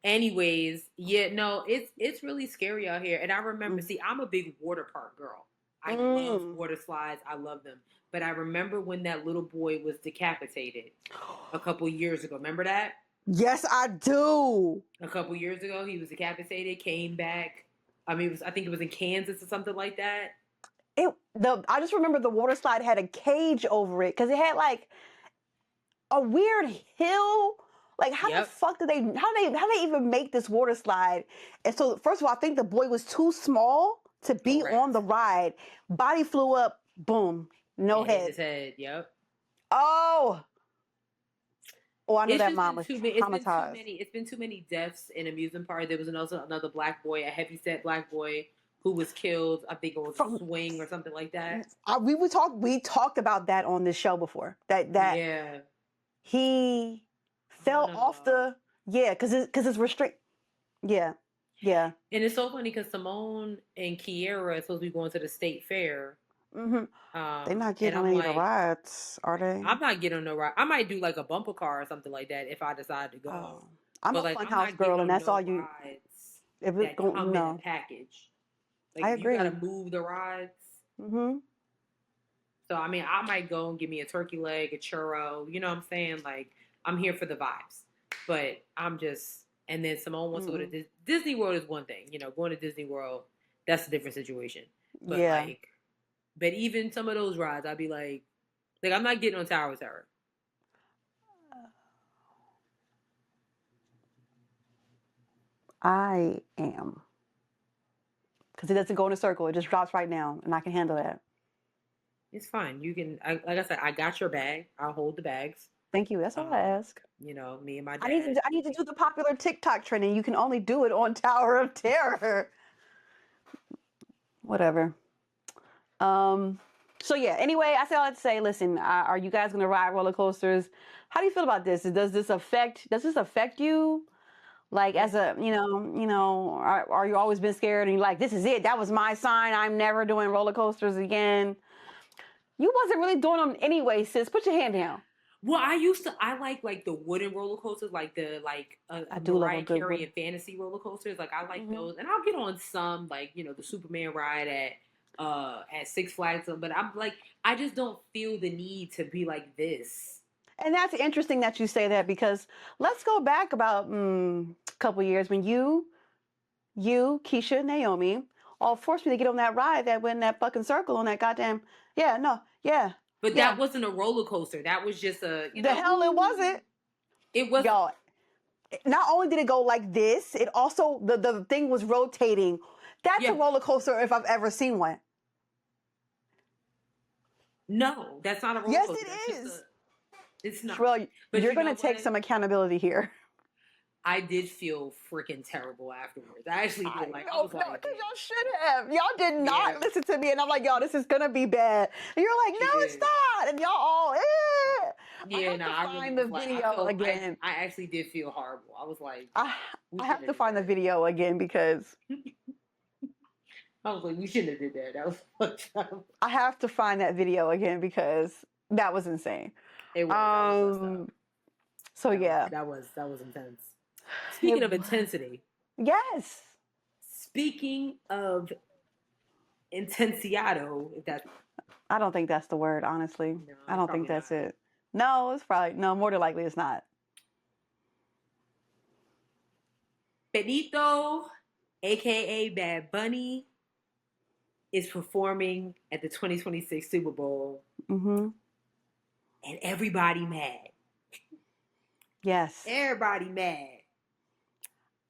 anyways, yeah, no, it's really scary out here. And I remember, see, I'm a big water park girl. I love water slides. I love them. But I remember when that little boy was decapitated a couple years ago. Remember that? Yes, I do. A couple years ago, he was decapitated, came back. I mean, I think it was in Kansas or something like that. I just remember the water slide had a cage over it because it had like a weird hill. Like how the fuck did they even make this water slide? And so first of all, I think the boy was too small to be on the ride. Body flew up, boom, no head. His head, yep. Oh, I knew that mom was traumatized. It's been too many deaths in amusement park. There was also another black boy, a heavyset black boy, who was killed. I think it was a swing or something like that. We talked about that on this show before. That he fell off because it's restrict. Yeah. And it's so funny because Simone and Kiera are supposed to be going to the state fair. They're not getting on any of the rides, are they? I'm not getting on no ride. I might do like a bumper car or something like that if I decide to go. Oh. I'm a funhouse girl, and that's all you. If it's going in a package, like I agree. You gotta move the rides. So I mean, I might go and give me a turkey leg, a churro. You know what I'm saying? Like I'm here for the vibes, but I'm just. And then Simone wants to go to Disney World is one thing. You know, going to Disney World, that's a different situation. But but even some of those rides, I'd be like I'm not getting on Tower of Terror. I am. Because it doesn't go in a circle. It just drops right now, and I can handle that. It's fine. You can, like I said, I got your bag. I'll hold the bags. Thank you. That's all I ask. You know, me and my dad. I need to do the popular TikTok trend, and you can only do it on Tower of Terror. Whatever. So yeah, anyway, I say all that to say, listen, are you guys going to ride roller coasters? How do you feel about this? Does this affect you? Like as a, are you always been scared and you're like, this is it. That was my sign. I'm never doing roller coasters again. You wasn't really doing them anyway, sis. Put your hand down. Well, I like the wooden roller coasters, like the I do love a Mariah good Carey one. and fantasy roller coasters. Like I like Mhm. those, and I'll get on some like the Superman ride at Six Flags. But I'm like, I just don't feel the need to be like this. And that's interesting that you say that because let's go back about a couple years when you, Keisha, and Naomi all forced me to get on that ride that went in that fucking circle on that goddamn. Yeah, no, yeah. But yeah. that wasn't a roller coaster. That was just The hell it wasn't. It was. Y'all, not only did it go like this, it also the thing was rotating. That's a roller coaster if I've ever seen one. No, that's not a roller Yes, coaster. it is. It's not. Sherelle, But you're you know going to take what? some accountability here. I did feel freaking terrible afterwards. I actually did. Like, I was like, because y'all should have. Y'all did not listen to me, and I'm like, y'all, this is gonna be bad. And you're like, no, it's not. And y'all all, yeah, I find the video again. I actually did feel horrible. I was like, I have to find the video again because I was like, we shouldn't have did that. That was fucked up. I have to find that video again because that was insane. It was. So yeah, that was intense. Speaking of intensity. Yes. Speaking of intensiado, if that's... I don't think that's the word, honestly. No, I don't think that's it. No, it's probably, no, more than likely it's not. Benito, aka Bad Bunny, is performing at the 2026 Super Bowl. Mm-hmm. And everybody mad. Yes. Everybody mad.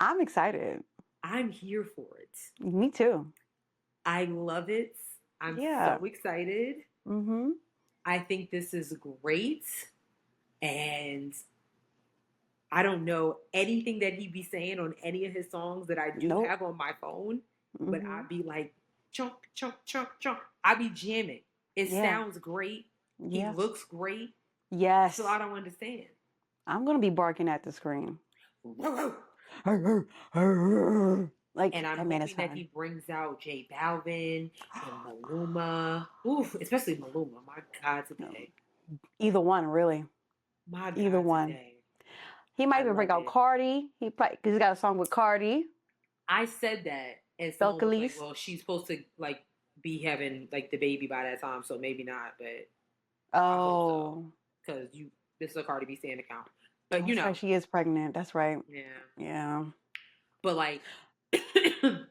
I'm excited. I'm here for it. Me too. I love it. I'm so excited. Mm-hmm. I think this is great. And I don't know anything that he be saying on any of his songs that I do have on my phone. Mm-hmm. But I be like, chunk, chunk, chunk, chunk. I be jamming. It sounds great. He looks great. Yes. So I don't understand. I'm going to be barking at the screen. Like, and I'm hoping that he brings out J Balvin and Maluma. Oof, especially Maluma. My God, today. Either one, really. My God, either one. Today. He might even bring out Cardi. Because he's got a song with Cardi. I said that, and someone was like, "Well, she's supposed to like be having like the baby by that time, so maybe not." But because this is a Cardi B stand account. But you know, right, she is pregnant. That's right. Yeah. Yeah. But like,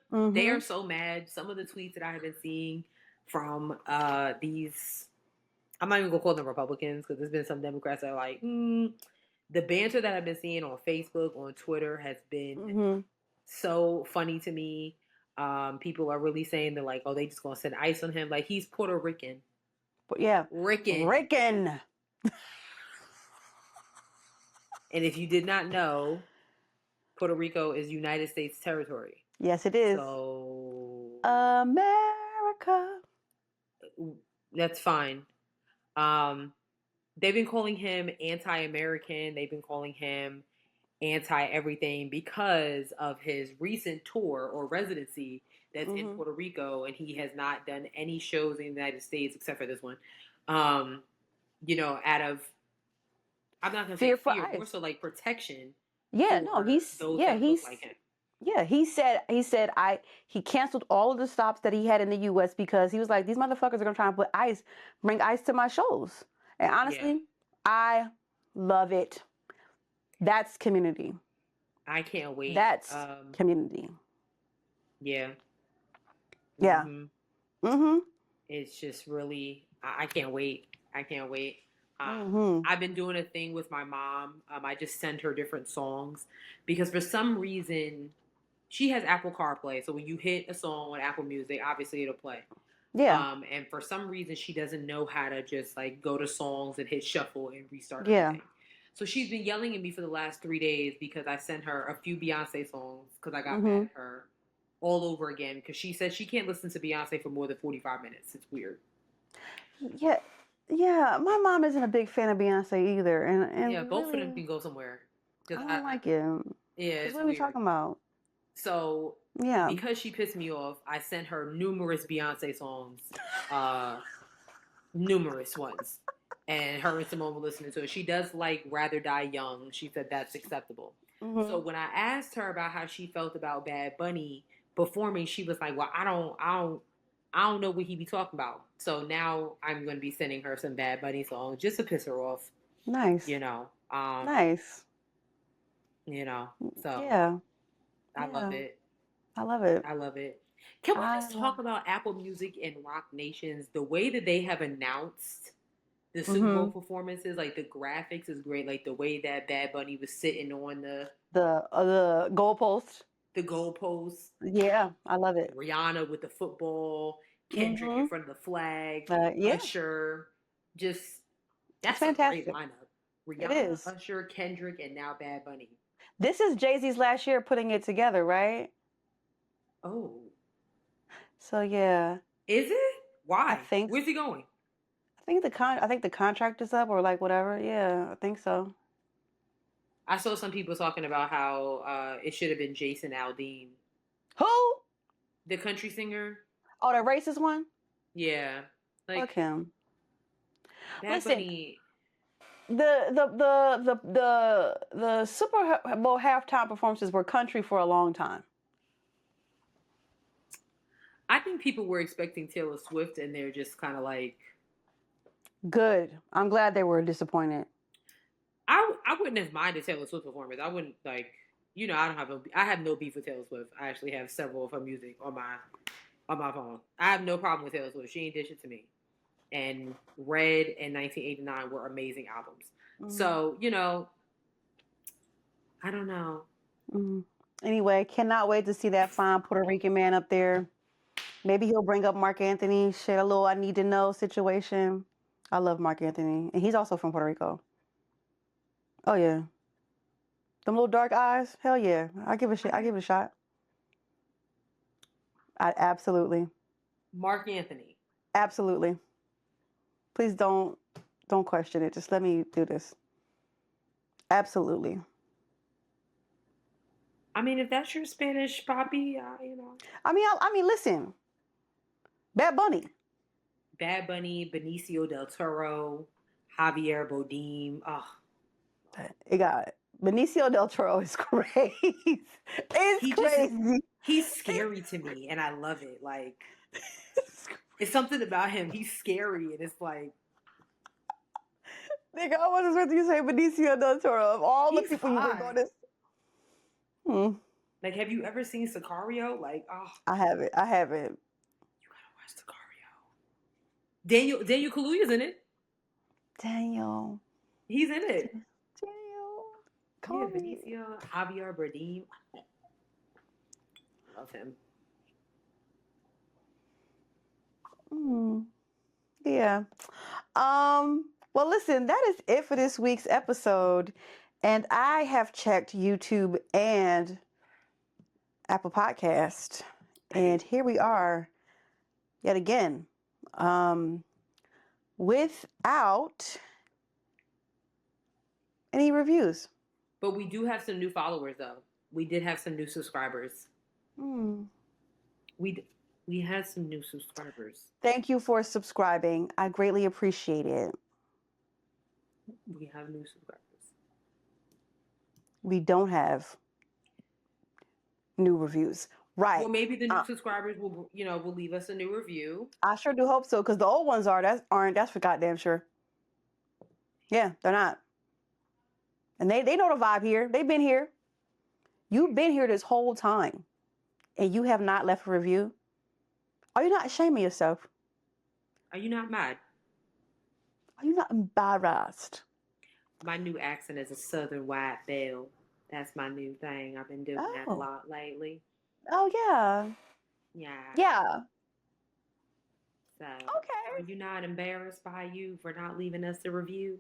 they are so mad. Some of the tweets that I have been seeing from these, I'm not even gonna call them Republicans because there's been some Democrats that are like, the banter that I've been seeing on Facebook, on Twitter has been so funny to me. People are really saying that like, oh, they just gonna send ICE on him. Like he's Puerto Rican. But yeah, Rican. And if you did not know, Puerto Rico is United States territory. Yes, it is. So America. That's fine. They've been calling him anti-American. They've been calling him anti-everything because of his recent tour or residency that's in Puerto Rico, and he has not done any shows in the United States except for this one. Out of, I'm not gonna say fear, more so like protection. Yeah, no, he's look like him. Yeah, he said he canceled all of the stops that he had in the U.S. because he was like, these motherfuckers are gonna try and bring ICE to my shows. And honestly, I love it. That's community. I can't wait. That's community. Yeah. Yeah. It's just really, I can't wait. I can't wait. I've been doing a thing with my mom. I just send her different songs because for some reason she has Apple CarPlay. So when you hit a song on Apple Music, obviously it'll play. Yeah. And for some reason she doesn't know how to just like go to songs and hit shuffle and restart. Yeah. Everything. So she's been yelling at me for the last 3 days because I sent her a few Beyonce songs because I got mad at her all over again because she said she can't listen to Beyonce for more than 45 minutes. It's weird. Yeah, my mom isn't a big fan of Beyonce either, and yeah, both of them can go somewhere. I don't like it. Yeah, what are we talking about? So because she pissed me off, I sent her numerous Beyonce songs, numerous ones, and her and Simone were listening to it. She does like Rather Die Young. She said that's acceptable. So when I asked her about how she felt about Bad Bunny performing, she was like, "Well, I don't know what he be talking about." So now I'm going to be sending her some Bad Bunny songs just to piss her off. Nice. Nice. So yeah. I love it. I love it. I love it. Can we just talk about Apple Music and Rock Nations? The way that they have announced the Super Bowl performances, like the graphics is great. Like the way that Bad Bunny was sitting on the goalpost. The goalpost. Yeah, I love it. Rihanna with the football, Kendrick in front of the flag, Usher. Just that's fantastic. A great lineup. Rihanna, Usher, Kendrick, and now Bad Bunny. This is Jay-Z's last year putting it together, right? Oh. So yeah. Is it? Why? I think. Where's he going? I think the contract is up or like whatever. Yeah, I think so. I saw some people talking about how it should have been Jason Aldean. Who? The country singer. Oh, the racist one? Yeah. Like, fuck him. Bad Bunny. The Super Bowl halftime performances were country for a long time. I think people were expecting Taylor Swift, and they're just kind of like. Good. I'm glad they were disappointed. I wouldn't have minded Taylor Swift performance. I wouldn't I have no beef with Taylor Swift. I actually have several of her music on my phone. I have no problem with Taylor Swift. She ain't dish it to me. And Red and 1989 were amazing albums. So, I don't know. Anyway, cannot wait to see that fine Puerto Rican man up there. Maybe he'll bring up Mark Anthony, share a little I need to know situation. I love Mark Anthony. And he's also from Puerto Rico. Oh, yeah. Them little dark eyes? Hell yeah. I give it a shot. Absolutely. Mark Anthony. Absolutely. Please don't question it. Just let me do this. Absolutely. I mean, if that's your Spanish poppy, I mean, listen. Bad Bunny, Benicio del Toro, Javier Bardem. Oh. It got Benicio del Toro is crazy. It's crazy. He's scary to me, and I love it. Like, it's something about him. He's scary, and it's like. Nigga, I wasn't supposed to say Benicio del Toro. Of all the people you bring on this. Like, have you ever seen Sicario? Like, oh. I haven't. You gotta watch Sicario. Daniel Kaluuya's in it. Daniel. He's in it. Daniel. Call me. Benicio, Javier Bardem. Love him. Yeah. Well, listen, that is it for this week's episode. And I have checked YouTube and Apple Podcast. And here we are yet again. Without any reviews. But we do have some new followers, though. We did have some new subscribers. We had some new subscribers. Thank you for subscribing. I greatly appreciate it. We have new subscribers. We don't have new reviews. Right. Well, maybe the new subscribers will leave us a new review. I sure do hope so, because the old ones aren't. That's for goddamn sure. Yeah, they're not. And they know the vibe here. They've been here. You've been here this whole time, and you have not left a review. Are you not ashamed of yourself? Are you not mad? Are you not embarrassed? My new accent is a Southern white belle. That's my new thing. I've been doing that a lot lately. Oh, yeah. Yeah. Yeah. So, okay. Are you not embarrassed by you for not leaving us a review?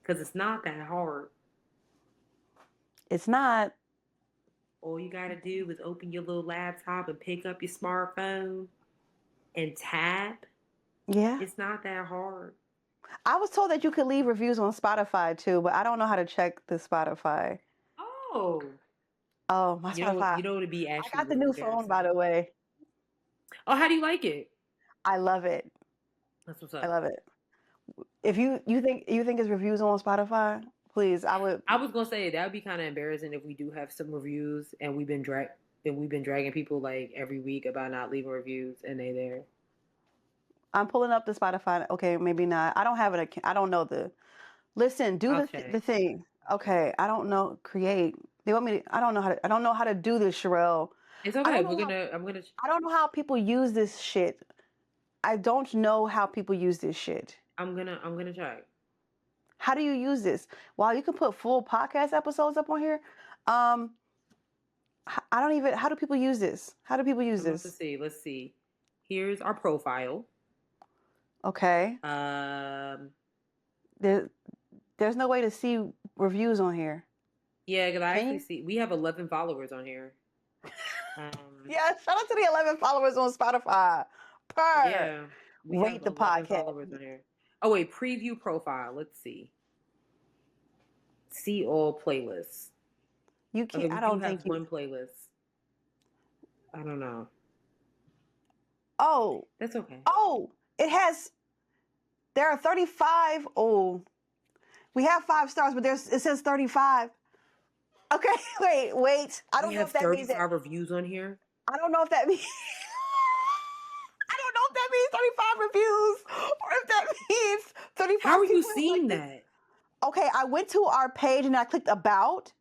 Because it's not that hard. It's not. All you got to do is open your little laptop and pick up your smartphone and tap. Yeah. It's not that hard. I was told that you could leave reviews on Spotify too, but I don't know how to check the Spotify. Oh. Oh, my Spotify. You know to be actually. I got the new phone, by the way. Oh, how do you like it? I love it. That's what's up. I love it. If you think it's reviews on Spotify, please, I would. I was gonna say that would be kind of embarrassing if we do have some reviews and we've been dragging people like every week about not leaving reviews and they there. I'm pulling up the Spotify. Okay, maybe not. I don't have it. I don't know the. Listen, do Okay. the thing. Okay, I don't know. Create. They want me to. I don't know how to. I don't know how to do this, Sherelle. It's I okay. don't know how- I'm gonna. I don't know how people use this shit. I don't know how people use this shit. I'm gonna try. How do you use this? Wow, you can put full podcast episodes up on here. I don't even. How do people use this? How do people use I'm about to this? see. Let's see. Here's our profile. Okay. There's no way to see reviews on here. Yeah, because I Can actually you? see we have 11 followers on here. Yeah, shout out to the 11 followers on Spotify. Yeah, we have Rate the 11 podcast. followers on here. Oh wait, preview profile. Let's see. See all playlists. You can't. Okay, I we don't do have think you. one playlist. I don't know. Oh, That's okay. oh, it has. There are 35. Oh, we have 5 stars, but it says 35. Okay, wait. I don't We know have if that means 35 reviews on here. I don't know if that means. I don't know if that means 35 reviews or if that means 35. How are you people seeing like that? Okay, I went to our page and I clicked about,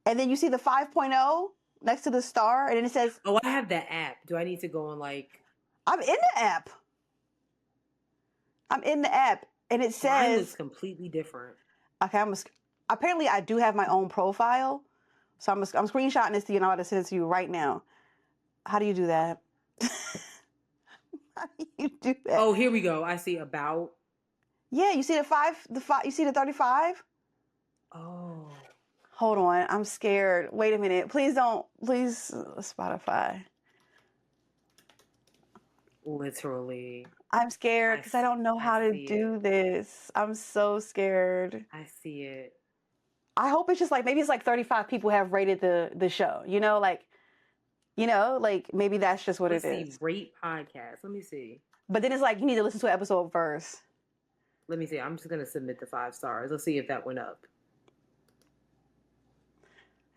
and then you see the 5.0 next to the star, and then it says, Oh, I have that app. Do I need to go on like? I'm in the app. I'm in the app, and it Mine looks says, completely different. okay, apparently I do have my own profile, so I'm screenshotting this to you, and I'm about to send it to you right now. How do you do that? How do you do that? Oh, here we go. I see about. Yeah, you see the 5, you see the 35? Oh. Hold on, I'm scared. Wait a minute. Please, Spotify. Literally. I'm scared because I don't know how to do this. I'm so scared. I see it. I hope it's just like, maybe it's like 35 people have rated the show, like maybe that's just what Let's it see. is. Rate podcast. Let me see. But then it's like, you need to listen to an episode first. Let me see. I'm just going to submit the 5 stars. Let's see if that went up.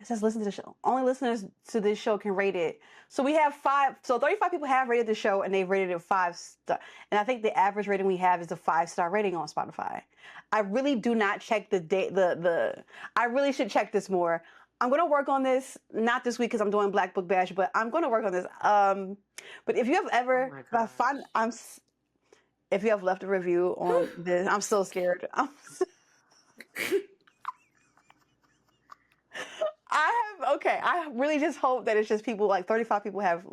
It says listen to the show. Only listeners to this show can rate it. So we have 35 people have rated the show and they've rated it 5 star. And I think the average rating we have is a 5-star rating on Spotify. I really do not check I really should check this more. I'm going to work on this, not this week because I'm doing Black Book Bash, but I'm going to work on this. But if you have ever, if you have left a review on this, I'm so scared. I really just hope that it's just people, like 35 people have.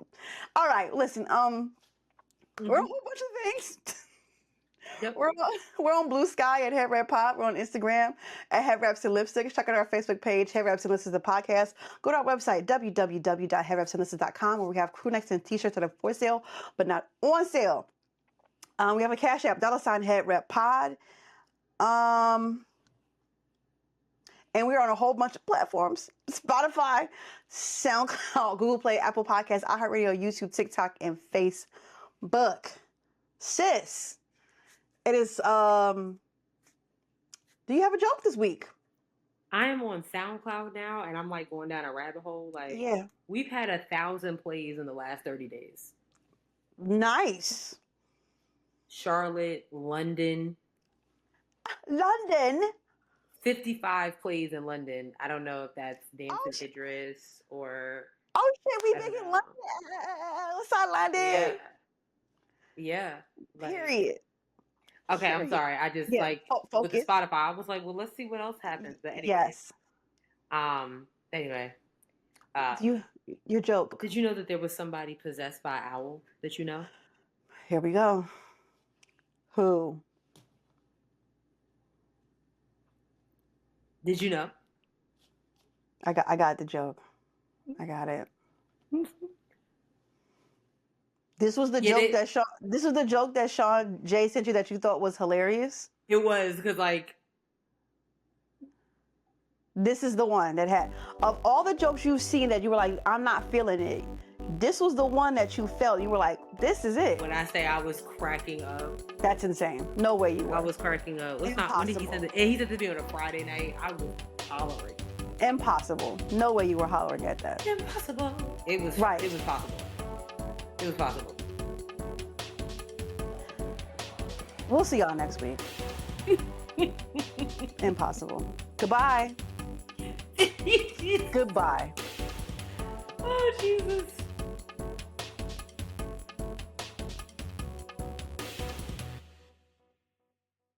All right, listen, we're a whole bunch of things. Yep. We're on Blue Sky at Head Wrap Pod. We're on Instagram at Head Wraps and Lipstick. Check out our Facebook page, Head Wraps and Lipsticks, the podcast. Go to our website, www.headwrapsandlipsticks.com, where we have crew necks and t-shirts that are for sale, but not on sale. We have a Cash App, $ Head Wrap Pod. And we're on a whole bunch of platforms: Spotify, SoundCloud, Google Play, Apple Podcasts, iHeartRadio, YouTube, TikTok, and Facebook. Sis, it is, do you have a joke this week? I am on SoundCloud now, and I'm like going down a rabbit hole. Like, yeah, we've had 1,000 plays in the last 30 days. Nice. Charlotte, London. 55 plays in London. I don't know if that's Dancing Idris or. Oh shit, we big in London. What's up, London? Yeah. Period. Okay, I'm sorry. I just with the Spotify, I was like, well, let's see what else happens. But anyway. Yes. Anyway. Your joke. Did you know that there was somebody possessed by an owl that you know? Here we go. Who? Did you know? I got the joke. I got it. This was the joke that Sean J sent you that you thought was hilarious. It was because this is the one that had, of all the jokes you've seen that you were like, I'm not feeling it. this was the one that you felt. You were like, this is it. When I say I was cracking up, That's insane. No way you were. I was cracking up. It's not. When did he send it? And he sent it to me on a Friday night. I was hollering. Impossible. No way you were hollering at that. Impossible. It was right. It was possible. It was possible. We'll see y'all next week. Impossible. Goodbye. Goodbye. Oh, Jesus.